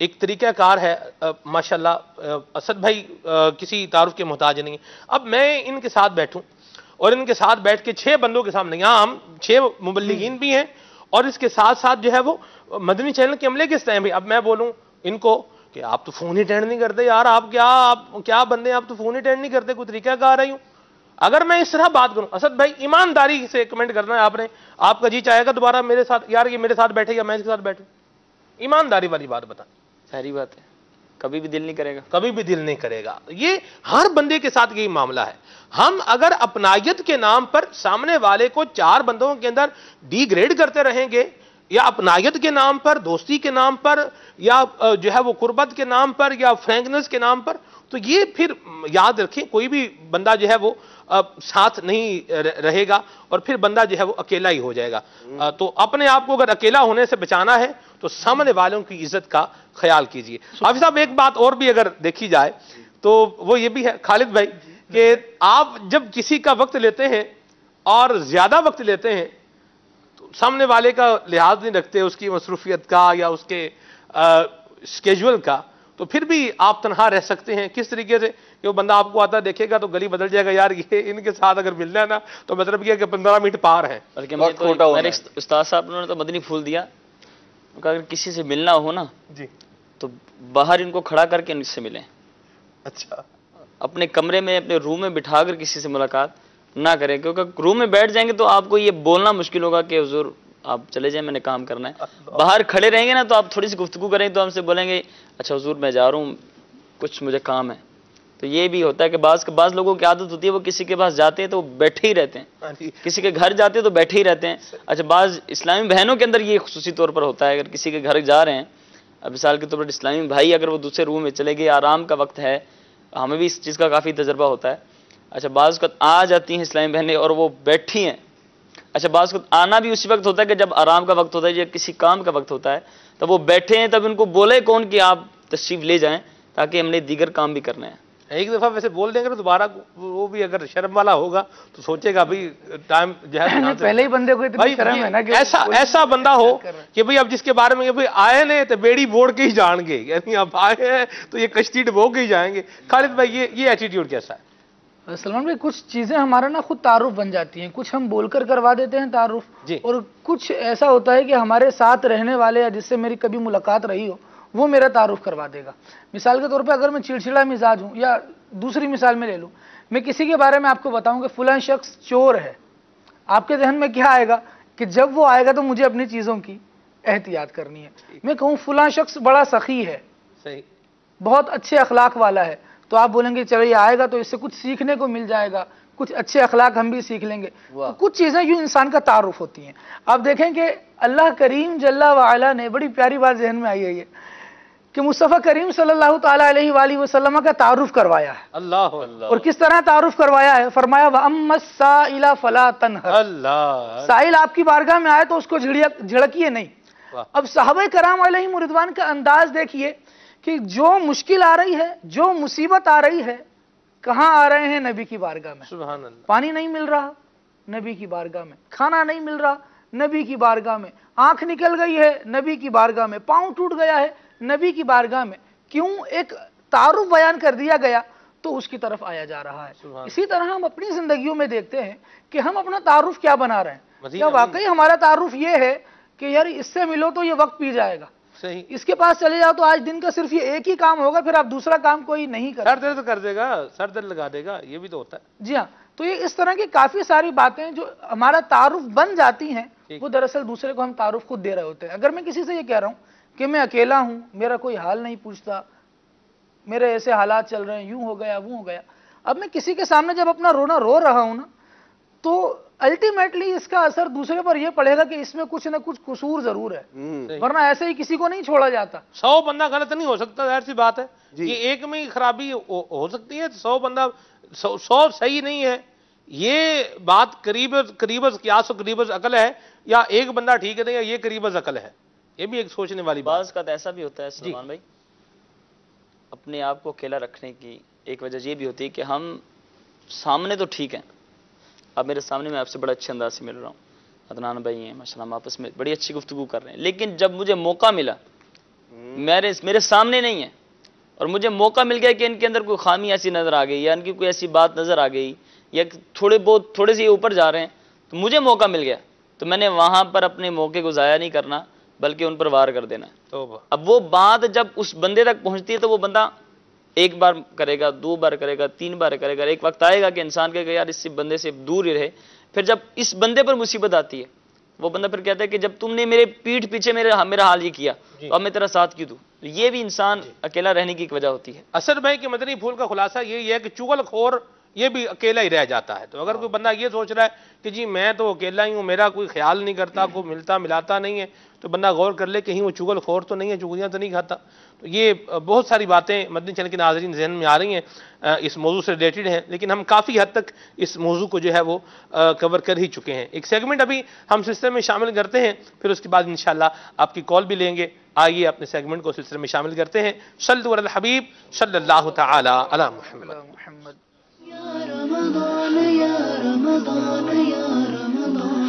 ایک طریقہ کار ہے ماشاءاللہ اسد بھائی کسی تعارف کے محتاج نہیں. اب میں ان کے ساتھ بیٹھوں اور ان کے ساتھ بیٹھ کے 6 بندوں کے سامنے، یہاں ہم 6 مبلغین بھی ہیں اور اس کے ساتھ ساتھ جو ہے وہ مدنی چینل کے عملے کے ساتھ بھی. اب میں بولوں ان کو کہ آپ تو فون ہی اٹینڈ نہیں کرتے یار، آپ کیا بندے، آپ تو فون ہی اٹینڈ نہیں کرتے، کوئی طریقہ کار رہی ہوں. اگر میں اس طرح بات کروں، اسد بھائی ایمانداری سے کمنٹ کرنا ہے آپ نے، آپ کا جی چاہے گا دوبارہ میرے ساتھ، یار یہ میرے ساتھ بیٹھے یا میں اس کے ساتھ بیٹھوں؟ ایمانداری والی بات بتا. ساری بات ہے، کبھی بھی دل نہیں کرے گا، کبھی بھی دل نہیں کرے گا. یہ ہر بندے کے ساتھ یہی معاملہ ہے. ہم اگر اپنائیت کے نام پر سامنے والے کو 4 بندوں کے اندر ڈی گریڈ کرتے رہیں گے، یا اپنائیت کے نام پر، دوستی کے نام پر، یا جو ہے وہ قربت کے نام پر، یا فرینکنس کے نام پر، تو یہ پھر یاد رکھیں کوئی بھی بندہ جو ہے وہ ساتھ نہیں رہے گا اور پھر بندہ جو ہے وہ اکیلا ہی ہو جائے گا. تو اپنے آپ کو اگر اکیلا ہونے سے بچانا ہے تو سامنے والوں کی عزت کا خیال کیجئے. حافظ صاحب ایک بات اور بھی اگر دیکھی جائے تو وہ یہ بھی ہے خالد بھائی کہ آپ جب کسی کا وقت لیتے ہیں اور زیادہ وقت لیتے ہیں تو سامنے والے کا لحاظ نہیں رکھتے، اس کی مصروفیت کا یا اس کے اسکیجول کا، تو پھر بھی آپ تنہا رہ سکتے ہیں. کس طریقے سے کہ وہ بندہ آپ کو آتا دیکھے گا تو گلی بدل جائے گا، یار یہ ان کے ساتھ اگر ملنا ہے نا تو مطلب یہ کہ 15 منٹ پار ہیں. بلکہ میرے استاد صاحب نے تو مدنی پھول دیا، اگر کسی سے ملنا ہو نا جی تو باہر ان کو کھڑا کر کے ان سے ملیں. اچھا، اپنے کمرے میں اپنے روم میں بٹھا کر کسی سے ملاقات نہ کریں، کیونکہ روم میں بیٹھ جائیں گے تو آپ کو یہ بولنا مشکل ہوگا کہ حضور آپ چلے جائیں، میں نے کام کرنا ہے. باہر کھڑے رہیں گے نا تو آپ تھوڑی سی گفتگو کریں تو ہم سے بولیں گے اچھا حضور میں جا رہا ہوں، کچھ مجھے کام ہے. تو یہ بھی ہوتا ہے کہ بعض لوگوں کی عادت ہوتی ہے وہ کسی کے پاس جاتے ہیں تو وہ بیٹھے ہی رہتے ہیں، کسی کے گھر جاتے ہیں تو بیٹھے ہی رہتے ہیں. اچھا بعض اسلامی بہنوں کے اندر یہ خصوصی طور پر ہوتا ہے، اگر کسی کے گھر جا رہے ہیں، اب مثال کے طور پر اسلامی بھائی اگر وہ دوسرے روم میں چلے گئے، آرام کا وقت ہے، ہمیں بھی اس چیز کا کافی تجربہ ہوتا ہے. اچھا بعض وقت آ جاتی ہیں اسلامی بہنیں اور وہ بیٹھی ہیں. اچھا بعض وقت آنا بھی اسی وقت ہوتا ہے کہ جب آرام کا وقت ہوتا ہے یا کسی کام کا وقت ہوتا ہے، تب وہ بیٹھے ہیں، تب ان کو بولے کون کہ آپ تشریف لے جائیں تاکہ ہم نے دیگر کام بھی کرنے ہیں. ایک دفعہ ویسے بول دیں گے تو دوبارہ وہ بھی اگر شرم والا ہوگا تو سوچے گا بھائی ٹائم جو ہے پہلے ہی بندے کو اتنی شرم ہے نا کہ ایسا بندہ ہو کہ بھئی اب جس کے بارے میں آئے نے تو بیڑی بوڑ کے ہی جان گے، یعنی اب آئے ہیں تو یہ کشتی ڈبو کے ہی جائیں گے. خالد بھائی یہ ایٹیٹیوڈ کیسا ہے؟ سلمان بھائی کچھ چیزیں ہمارا نا خود تعارف بن جاتی ہیں، کچھ ہم بول کر کروا دیتے ہیں تعارف، اور کچھ ایسا ہوتا ہے کہ ہمارے ساتھ رہنے والے یا جس سے میری کبھی ملاقات رہی ہو وہ میرا تعارف کروا دے گا. مثال کے طور پہ اگر میں چڑچڑا مزاج ہوں، یا دوسری مثال میں لے لوں، میں کسی کے بارے میں آپ کو بتاؤں کہ فلاں شخص چور ہے، آپ کے ذہن میں کیا آئے گا کہ جب وہ آئے گا تو مجھے اپنی چیزوں کی احتیاط کرنی ہے. میں کہوں فلاں شخص بڑا سخی ہے، بہت اچھے اخلاق والا ہے، تو آپ بولیں گے چلو یہ آئے گا تو اس سے کچھ سیکھنے کو مل جائے گا، کچھ اچھے اخلاق ہم بھی سیکھ لیں گے. تو کچھ چیزیں یوں انسان کا تعارف ہوتی ہیں. آپ دیکھیں کہ اللہ کریم جل وعلا نے بڑی پیاری بات ذہن میں آئی ہے یہ کہ مصطفیٰ کریم صلی اللہ تعالیٰ علیہ وآلہ وسلم کا تعارف کروایا ہے. اللہ اور کس طرح تعارف کروایا ہے؟ فرمایا وَأَمَّا السَّائِلَ فَلَا تَنْهَرْ. اللہ سائل آپ کی بارگاہ میں آئے تو اس کو جھڑکیے نہیں. اب صحابہ کرام علیہم رضوان کا انداز دیکھیے کہ جو مشکل آ رہی ہے، جو مصیبت آ رہی ہے، کہاں آ رہے ہیں؟ نبی کی بارگاہ میں. سبحان اللہ. پانی نہیں مل رہا، نبی کی بارگاہ میں. کھانا نہیں مل رہا، نبی کی بارگاہ میں. آنکھ نکل گئی ہے، نبی کی بارگاہ میں. پاؤں ٹوٹ گیا ہے، نبی کی بارگاہ میں. کیوں؟ ایک تعارف بیان کر دیا گیا تو اس کی طرف آیا جا رہا ہے. اسی طرح ہم اپنی زندگیوں میں دیکھتے ہیں کہ ہم اپنا تعارف کیا بنا رہے ہیں. کیا واقعی ہمارا تعارف یہ ہے کہ یار اس سے ملو تو یہ وقت پی جائے گا، اس کے پاس چلے جاؤ تو آج دن کا صرف یہ ایک ہی کام ہوگا، پھر آپ دوسرا کام کوئی نہیں کرتے، سر درد کر دے گا، سر درد لگا دے گا، یہ بھی تو ہوتا ہے. جی ہاں. تو یہ اس طرح کی کافی ساری باتیں جو ہمارا تعارف بن جاتی ہیں وہ دراصل دوسرے کو ہم تعارف خود دے رہے ہوتے ہیں. اگر میں کسی سے یہ کہہ رہا ہوں کہ میں اکیلا ہوں، میرا کوئی حال نہیں پوچھتا، میرے ایسے حالات چل رہے ہیں، یوں ہو گیا وہ ہو گیا، اب میں کسی کے سامنے جب اپنا رونا رو رہا ہوں نا تو الٹیمیٹلی اس کا اثر دوسرے پر یہ پڑے گا کہ اس میں کچھ نہ کچھ قصور ضرور ہے، ورنہ ایسے ہی کسی کو نہیں چھوڑا جاتا. 100 بندہ غلط نہیں ہو سکتا، ظاہر سی بات ہے. یہ ایک میں ہی خرابی ہو سکتی ہے، 100 بندہ 100 صحیح نہیں ہے. یہ بات قریب قیاس و قریب عقل ہے، یا ایک بندہ ٹھیک ہے یا یہ قریب عقل ہے، یہ بھی ایک سوچنے والی بات. بعض کا ایسا بھی ہوتا ہے سلمان بھائی، اپنے آپ کو اکیلا رکھنے کی ایک وجہ یہ بھی ہوتی ہے کہ ہم سامنے تو ٹھیک ہیں، اب میرے سامنے میں آپ سے بڑا اچھے انداز سے مل رہا ہوں، عدنان بھائی ہیں ماشاءاللہ، ہم آپس میں بڑی اچھی گفتگو کر رہے ہیں، لیکن جب مجھے موقع ملا میرے سامنے نہیں ہیں، اور مجھے موقع مل گیا کہ ان کے اندر کوئی خامی ایسی نظر آ گئی یا ان کی کوئی ایسی بات نظر آ گئی یا تھوڑے سے اوپر جا رہے ہیں، تو مجھے موقع مل گیا تو میں نے وہاں پر اپنے موقع کو ضائع نہیں کرنا بلکہ ان پر وار کر دینا ہے۔ اب وہ بات جب اس بندے تک پہنچتی ہے تو وہ بندہ ایک بار کرے گا، 2 بار کرے گا، 3 بار کرے گا، ایک وقت آئے گا کہ انسان کہے گا یار اس بندے سے دور ہی رہے۔ پھر جب اس بندے پر مصیبت آتی ہے وہ بندہ پھر کہتا ہے کہ جب تم نے میرے پیٹھ پیچھے میرا حال یہ کیا تو اب میں تیرا ساتھ کیوں دوں؟ یہ بھی انسان اکیلا رہنے کی ایک وجہ ہوتی ہے۔ اسد بھائی کے مدنی پھول کا خلاصہ یہی ہے کہ چغل خور یہ بھی اکیلا ہی رہ جاتا ہے۔ تو اگر کوئی بندہ یہ سوچ رہا ہے کہ جی میں تو اکیلا ہی ہوں، میرا کوئی خیال نہیں کرتا، کوئی ملتا ملاتا نہیں ہے، تو بندہ غور کر لے کہیں وہ چغل خور تو نہیں ہے، چغلیاں تو نہیں کھاتا۔ تو یہ بہت ساری باتیں مدنی چینل کے ناظرین ذہن میں آ رہی ہیں، اس موضوع سے ریلیٹڈ ہیں، لیکن ہم کافی حد تک اس موضوع کو جو ہے وہ کور کر ہی چکے ہیں۔ ایک سیگمنٹ ابھی ہم سلسلے میں شامل کرتے ہیں، پھر اس کے بعد انشاءاللہ آپ کی کال بھی لیں گے۔ آئیے اپنے سیگمنٹ کو سلسلے میں شامل کرتے ہیں۔ صلو علی الحبیب صلی اللہ تعالی علی محمد۔ یا رمضان یا رمضان یا رمضان۔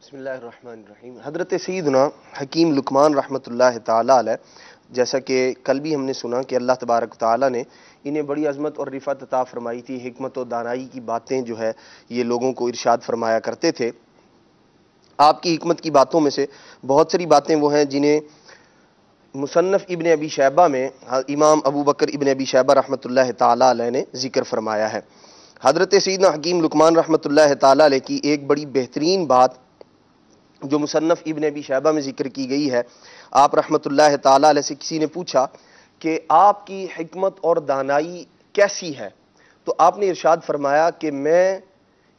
بسم اللہ الرحمن الرحیم۔ حضرت سیدنا حکیم لقمان رحمۃ اللہ تعالیٰ علیہ، جیسا کہ کل بھی ہم نے سنا کہ اللہ تبارک و تعالیٰ نے انہیں بڑی عظمت اور رفعت عطا فرمائی تھی، حکمت و دانائی کی باتیں جو ہے یہ لوگوں کو ارشاد فرمایا کرتے تھے۔ آپ کی حکمت کی باتوں میں سے بہت ساری باتیں وہ ہیں جنہیں مصنف ابن ابی شیبہ میں امام ابو بکر ابن ابی شیبہ رحمۃ اللہ تعالیٰ علیہ نے ذکر فرمایا ہے۔ حضرت سیدنا حکیم لقمان رحمۃ اللہ تعالیٰ علیہ کی ایک بڑی بہترین بات جو مصنف ابن ابی شیبہ میں ذکر کی گئی ہے، آپ رحمۃ اللہ تعالیٰ علیہ سے کسی نے پوچھا کہ آپ کی حکمت اور دانائی کیسی ہے، تو آپ نے ارشاد فرمایا کہ میں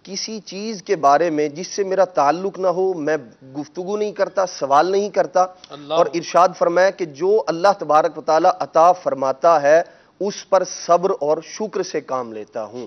کسی چیز کے بارے میں جس سے میرا تعلق نہ ہو میں گفتگو نہیں کرتا، سوال نہیں کرتا، اور ارشاد فرمایا کہ جو اللہ تبارک و تعالیٰ عطا فرماتا ہے اس پر صبر اور شکر سے کام لیتا ہوں۔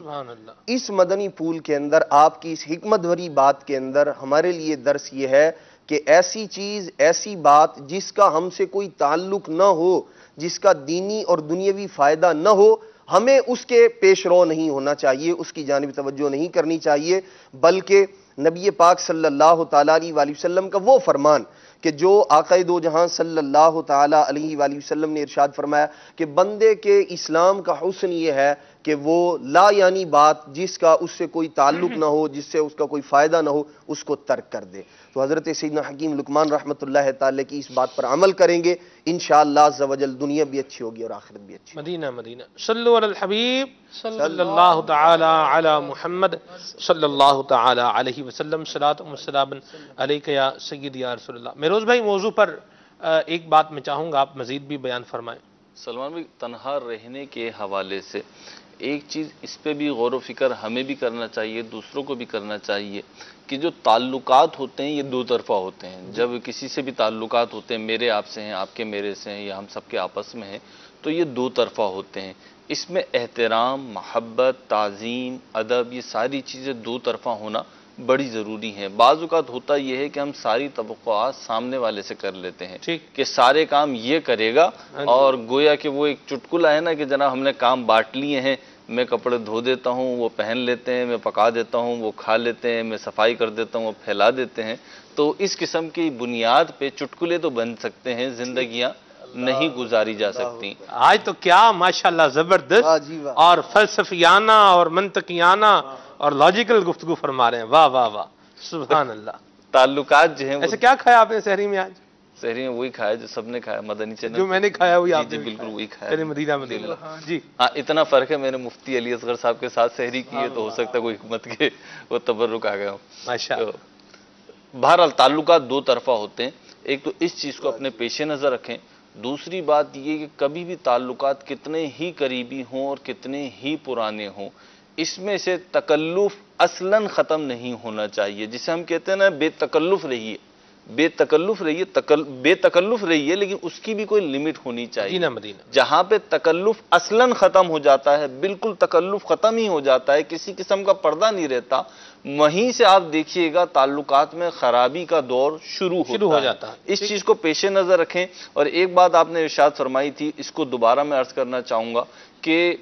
اس مدنی پھول کے اندر آپ کی اس حکمت بھری بات کے اندر ہمارے لیے درس یہ ہے کہ ایسی چیز، ایسی بات جس کا ہم سے کوئی تعلق نہ ہو، جس کا دینی اور دنیاوی فائدہ نہ ہو، ہمیں اس کے پیش رو نہیں ہونا چاہیے، اس کی جانب توجہ نہیں کرنی چاہیے، بلکہ نبی پاک صلی اللہ تعالیٰ علیہ وآلہ وسلم کا وہ فرمان کہ جو آقا دو جہاں صلی اللہ تعالیٰ علیہ وآلہ وسلم نے ارشاد فرمایا کہ بندے کے اسلام کا حسن یہ ہے کہ وہ لا یعنی بات جس کا اس سے کوئی تعلق نہ ہو، جس سے اس کا کوئی فائدہ نہ ہو، اس کو ترک کر دے۔ تو حضرت سیدنا حکیم لقمان رحمۃ اللہ تعالی کی اس بات پر عمل کریں گے، انشاءاللہ عز و جل دنیا بھی اچھی ہوگی اور آخرت بھی اچھی۔ مدینہ مدینہ صلو علی الحبیب صلی اللہ تعالی علی محمد صلی اللہ تعالی علیہ وسلم، صلاۃ و سلام علیک یا سیدی یا رسول اللہ۔ میروز بھائی، موضوع پر ایک بات میں چاہوں گا آپ مزید بھی بیان فرمائیں۔ سلمان بھائی، تنہا رہنے کے حوالے سے ایک چیز اس پہ بھی غور و فکر ہمیں بھی کرنا چاہیے، دوسروں کو بھی کرنا چاہیے کہ جو تعلقات ہوتے ہیں یہ دو طرفہ ہوتے ہیں۔ جب کسی سے بھی تعلقات ہوتے ہیں، میرے آپ سے ہیں، آپ کے میرے سے ہیں، یا ہم سب کے آپس میں ہیں، تو یہ دو طرفہ ہوتے ہیں۔ اس میں احترام، محبت، تعظیم، ادب، یہ ساری چیزیں دو طرفہ ہونا بڑی ضروری ہیں۔ بعض اوقات ہوتا یہ ہے کہ ہم ساری توقعات سامنے والے سے کر لیتے ہیں کہ سارے کام یہ کرے گا، اور گویا کہ وہ ایک چٹکلا ہے نا کہ جناب ہم نے کام بانٹ لیے ہیں، میں کپڑے دھو دیتا ہوں، وہ پہن لیتے ہیں، میں پکا دیتا ہوں، وہ کھا لیتے ہیں، میں صفائی کر دیتا ہوں، وہ پھیلا دیتے ہیں۔ تو اس قسم کی بنیاد پہ چٹکلے تو بن سکتے ہیں، زندگیاں نہیں گزاری جا سکتی۔ آج تو کیا ماشاءاللہ زبردست اور فلسفیانہ اور منطقیانہ اور لاجیکل گفتگو فرما رہے ہیں، واہ واہ واہ، سبحان اللہ۔ تعلقات جو ہیں، ایسے کیا کھایا آپ نے سحری میں آج؟ سحری میں وہی کھایا جو سب نے کھایا، مدنی چینل جو میں نے کھایا وہی آپ جی نے بالکل وہی کھایا۔ مدینہ مدینہ جی ہاں، اتنا فرق ہے، میں نے مفتی علی اصغر صاحب کے ساتھ سحری کی ہے، تو ہو سکتا ہے کوئی حکمت کے وہ تبرک آ گیا ہوں۔ ماشاءاللہ۔ بہرحال تعلقات دو طرفہ ہوتے ہیں، ایک تو اس چیز کو اپنے پیش نظر رکھیں، دوسری بات یہ کہ کبھی بھی تعلقات کتنے ہی قریبی ہوں اور کتنے ہی پرانے ہوں، اس میں سے تکلف اصلاً ختم نہیں ہونا چاہیے۔ جسے ہم کہتے ہیں نا بے تکلف رہیے، بے تکلف رہیے، بے تکلف رہیے، لیکن اس کی بھی کوئی لمٹ ہونی چاہیے۔ مدینہ مدینہ جہاں پہ تکلف اصلاً ختم ہو جاتا ہے، بالکل تکلف ختم ہی ہو جاتا ہے، کسی قسم کا پردہ نہیں رہتا، وہیں سے آپ دیکھیے گا تعلقات میں خرابی کا دور شروع ہو جاتا ہے۔ اس چیز کو پیش نظر رکھیں۔ اور ایک بات آپ نے ارشاد فرمائی تھی، اس کو دوبارہ میں عرض کرنا چاہوں گا کہ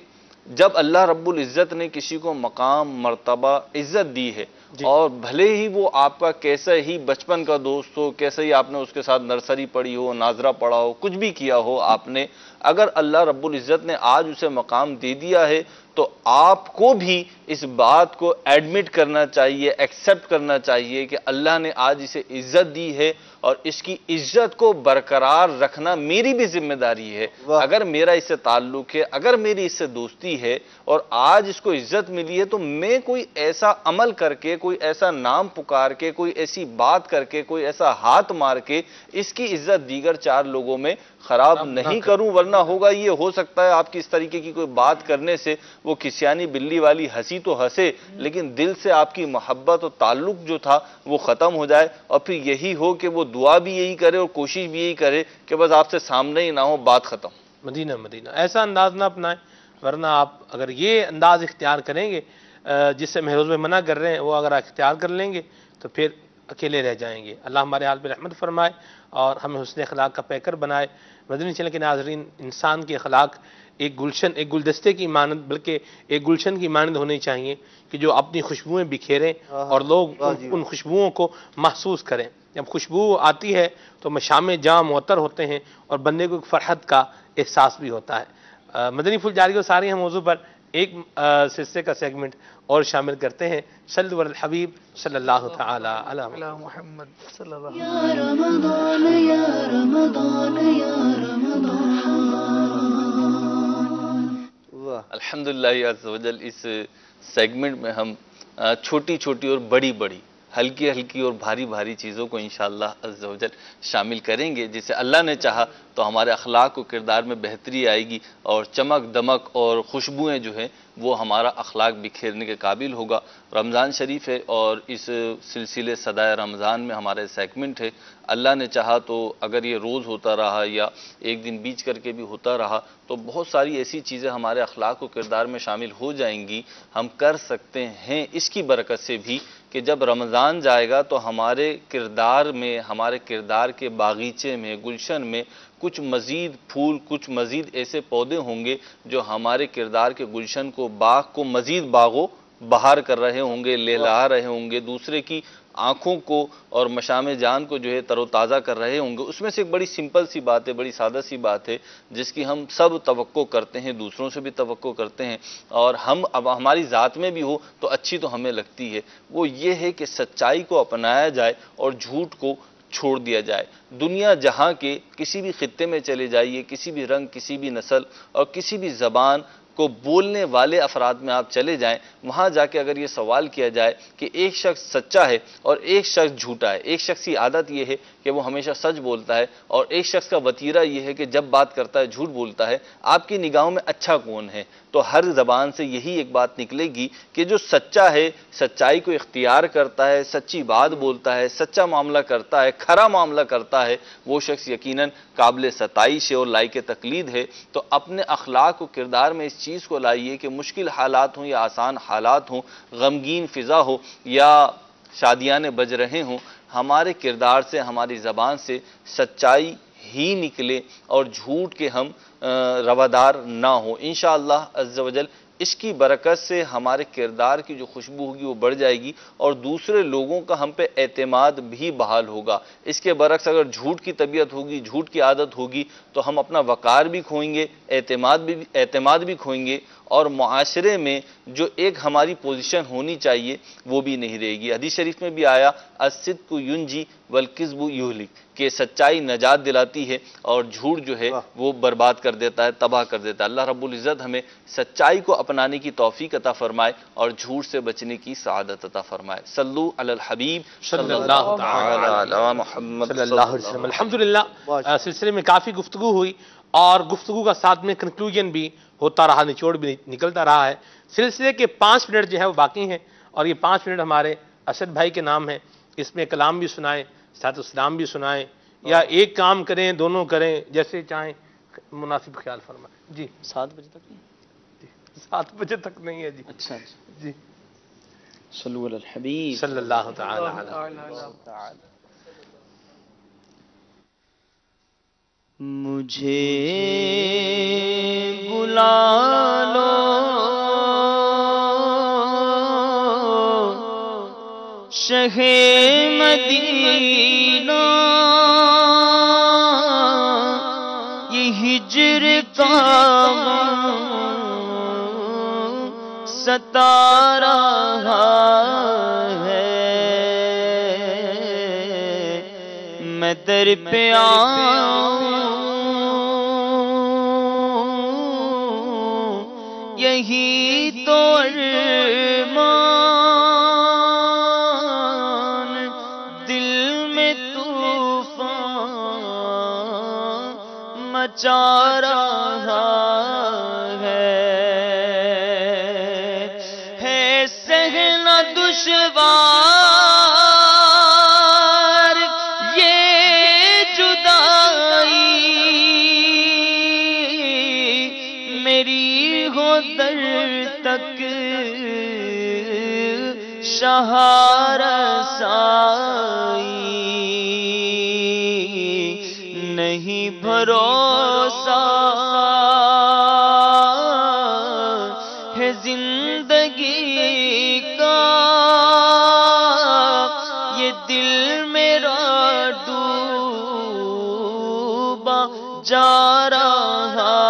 جب اللہ رب العزت نے کسی کو مقام، مرتبہ، عزت دی ہے، اور بھلے ہی وہ آپ کا کیسا ہی بچپن کا دوست ہو، کیسے ہی آپ نے اس کے ساتھ نرسری پڑھی ہو، ناظرہ پڑھا ہو، کچھ بھی کیا ہو آپ نے، اگر اللہ رب العزت نے آج اسے مقام دے دیا ہے تو آپ کو بھی اس بات کو ایڈمٹ کرنا چاہیے، ایکسیپٹ کرنا چاہیے کہ اللہ نے آج اسے عزت دی ہے اور اس کی عزت کو برقرار رکھنا میری بھی ذمہ داری ہے۔ اگر میرا اس سے تعلق ہے، اگر میری اس سے دوستی ہے اور آج اس کو عزت ملی ہے تو میں کوئی ایسا عمل کر کے، کوئی ایسا نام پکار کے، کوئی ایسی بات کر کے، کوئی ایسا ہاتھ مار کے اس کی عزت دیگر چار لوگوں میں خراب نہیں کروں، ورنہ ہوگا یہ ہو سکتا ہے آپ کی اس طریقے کی کوئی بات کرنے سے وہ کسیانی بلی والی ہنسی تو ہنسے، لیکن دل سے آپ کی محبت اور تعلق جو تھا وہ ختم ہو جائے، اور پھر یہی ہو کہ وہ دعا بھی یہی کرے اور کوشش بھی یہی کرے کہ بس آپ سے سامنے ہی نہ ہو، بات ختم۔ مدینہ مدینہ ایسا انداز نہ اپنائیں، ورنہ آپ اگر یہ انداز اختیار کریں گے جس سے محروز میں منع کر رہے ہیں، وہ اگر اختیار کر لیں گے تو پھر اکیلے رہ جائیں گے۔ اللہ ہمارے حال پہ رحمت فرمائے اور ہمیں حسن اخلاق کا پیکر بنائے۔ مدنی چینل کے ناظرین، انسان کے اخلاق ایک گلشن، ایک گلدستے کی مانند، بلکہ ایک گلشن کی مانند ہونی چاہیے کہ جو اپنی خوشبوئیں بکھیریں اور لوگ ان خوشبوؤں کو محسوس کریں۔ جب خوشبو آتی ہے تو مشام جاں معطر ہوتے ہیں اور بندے کو ایک فرحت کا احساس بھی ہوتا ہے۔ مدنی پھول جاری و ساری ہم موضوع پر ایک سلسلے کا سیگمنٹ اور شامل کرتے ہیں۔ صلو علی الحبیب صلی اللہ تعالی علی محمد صلی اللہ علیہ يا رمضان يا رمضان يا رمضان الحمدللہ عز و جل، اس سیگمنٹ میں ہم چھوٹی چھوٹی اور بڑی بڑی، ہلکی ہلکی اور بھاری بھاری چیزوں کو انشاءاللہ عز و جل شامل کریں گے، جسے اللہ نے چاہا تو ہمارے اخلاق و کردار میں بہتری آئے گی اور چمک دمک اور خوشبوئیں جو ہیں وہ ہمارا اخلاق بکھیرنے کے قابل ہوگا۔ رمضان شریف ہے اور اس سلسلے صدائے رمضان میں ہمارے سیگمنٹ ہے۔ اللہ نے چاہا تو اگر یہ روز ہوتا رہا یا ایک دن بیچ کر کے بھی ہوتا رہا تو بہت ساری ایسی چیزیں ہمارے اخلاق و کردار میں شامل ہو جائیں گی، ہم کر سکتے ہیں اس کی برکت سے بھی کہ جب رمضان جائے گا تو ہمارے کردار میں، ہمارے کردار کے باغیچے میں، گلشن میں کچھ مزید پھول، کچھ مزید ایسے پودے ہوں گے جو ہمارے کردار کے گلشن کو، باغ کو مزید باغو بہار کر رہے ہوں گے، لہلا رہے ہوں گے، دوسرے کی آنکھوں کو اور مشام جان کو جو ہے تر و تازہ کر رہے ہوں گے۔ اس میں سے ایک بڑی سمپل سی بات ہے، بڑی سادہ سی بات ہے جس کی ہم سب توقع کرتے ہیں، دوسروں سے بھی توقع کرتے ہیں، اور اب ہماری ذات میں بھی ہو تو اچھی تو ہمیں لگتی ہے، وہ یہ ہے کہ سچائی کو اپنایا جائے اور جھوٹ کو چھوڑ دیا جائے۔ دنیا جہاں کے کسی بھی خطے میں چلے جائیے، کسی بھی رنگ، کسی بھی نسل اور کسی بھی زبان کو بولنے والے افراد میں آپ چلے جائیں، وہاں جا کے اگر یہ سوال کیا جائے کہ ایک شخص سچا ہے اور ایک شخص جھوٹا ہے، ایک شخص کی عادت یہ ہے کہ وہ ہمیشہ سچ بولتا ہے اور ایک شخص کا وتیرہ یہ ہے کہ جب بات کرتا ہے جھوٹ بولتا ہے، آپ کی نگاہوں میں اچھا کون ہے؟ تو ہر زبان سے یہی ایک بات نکلے گی کہ جو سچا ہے، سچائی کو اختیار کرتا ہے، سچی بات بولتا ہے، سچا معاملہ کرتا ہے، کھرا معاملہ کرتا ہے، وہ شخص یقیناً قابل ستائش ہے اور لائق تقلید ہے۔ تو اپنے اخلاق و کردار میں اس چیز کو لائیے کہ مشکل حالات ہوں یا آسان حالات ہوں، غمگین فضا ہو یا شادیاں بج رہے ہوں، ہمارے کردار سے، ہماری زبان سے سچائی ہی نکلے اور جھوٹ کے ہم روادار نہ ہوں۔ انشاءاللہ عز و جل اس کی برکت سے ہمارے کردار کی جو خوشبو ہوگی وہ بڑھ جائے گی اور دوسرے لوگوں کا ہم پہ اعتماد بھی بحال ہوگا۔ اس کے برعکس اگر جھوٹ کی طبیعت ہوگی، جھوٹ کی عادت ہوگی تو ہم اپنا وقار بھی کھوئیں گے، اعتماد بھی کھوئیں گے اور معاشرے میں جو ایک ہماری پوزیشن ہونی چاہیے وہ بھی نہیں رہے گی۔ حدیث شریف میں بھی آیا الصدق ینجی والکذب یہلک، کہ سچائی نجات دلاتی ہے اور جھوٹ جو ہے وہ برباد کر دیتا ہے، تباہ کر دیتا ہے۔ اللہ رب العزت ہمیں سچائی کو اپنانے کی توفیق عطا فرمائے اور جھوٹ سے بچنے کی سعادت عطا فرمائے۔ صلو علی الحبیب صلی اللہ تعالی علی محمد صلی اللہ علیہ وسلم۔ الحمدللہ سلسلے میں کافی گفتگو ہوئی اور گفتگو کا ساتھ میں کنکلوژن بھی ہوتا رہا، نچوڑ بھی نکلتا رہا ہے۔ سلسلے کے 5 منٹ جو ہے وہ باقی ہیں اور یہ 5 منٹ ہمارے اسد بھائی کے نام ہیں، اس میں کلام بھی سنائیں، ساتھ اسلام بھی سنائیں یا ایک کام کریں، دونوں کریں، جیسے چاہیں، مناسب خیال فرمائیں۔ جی 7 بجے تک نہیں؟ 7 بجے تک نہیں ہے جی۔ اچھا جی صلو علی الحبیب صلی اللہ تعالی علیہ مجھے بلا لو شہے مدینہ یہ ہجر کا ستا رہا ہے، میں در پہ آؤں یہی تو ارمان، دل میں طوفان مچا رہا ہے سہنا دشوار یہ جدائی، میری ہو در تک شہرسائی، نہیں بھروسہ ہے زندگی کا، یہ دل میرا ڈوبا جا رہا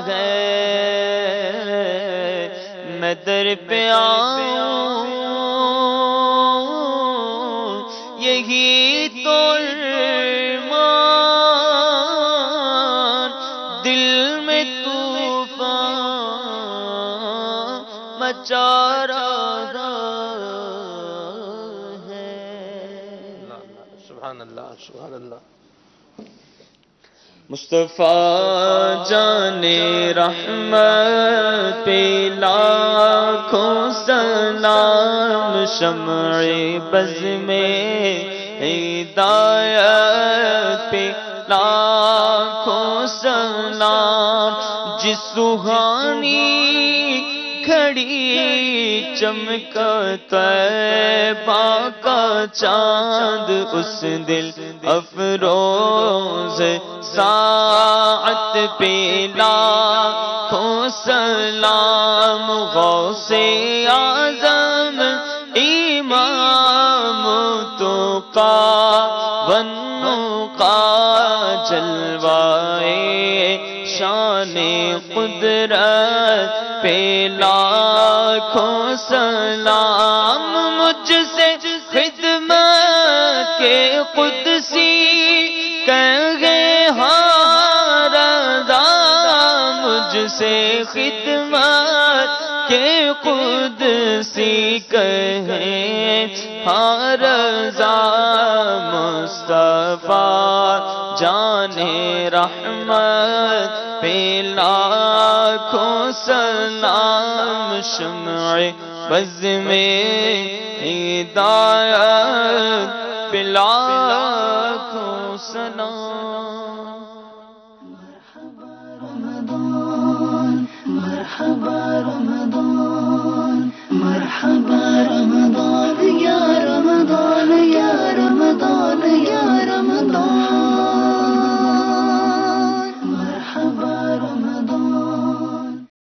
ہے، میں در پہ آؤں یہی تو ارمان، دل میں طوفان مچا رہا ہے۔ سبحان اللہ سبحان اللہ۔ مصطفیٰ جان رحمت پہ لاکھوں سلام، شمع بز میں ہدایت پہ لاکھوں سلام، جس سہانی گھڑی چمکا طیبہ کا چاند، اس دل افروز ساعت پہ لاکھوں سلام، غوث اعظم امام تقی والنقی، جلوائے شان قدرت پہ لاکھوں سلام، مجھ سے خدمت کے قدسی کہے ہاں رضا، مجھ سے خدمت کے قدسی کہے ہاں رضا، مصطفیٰ جان رحمت پہ لاکھوں سلام، شمع بز میں ہدایت پہ لاکھوں سلام۔ رمضان مرحبا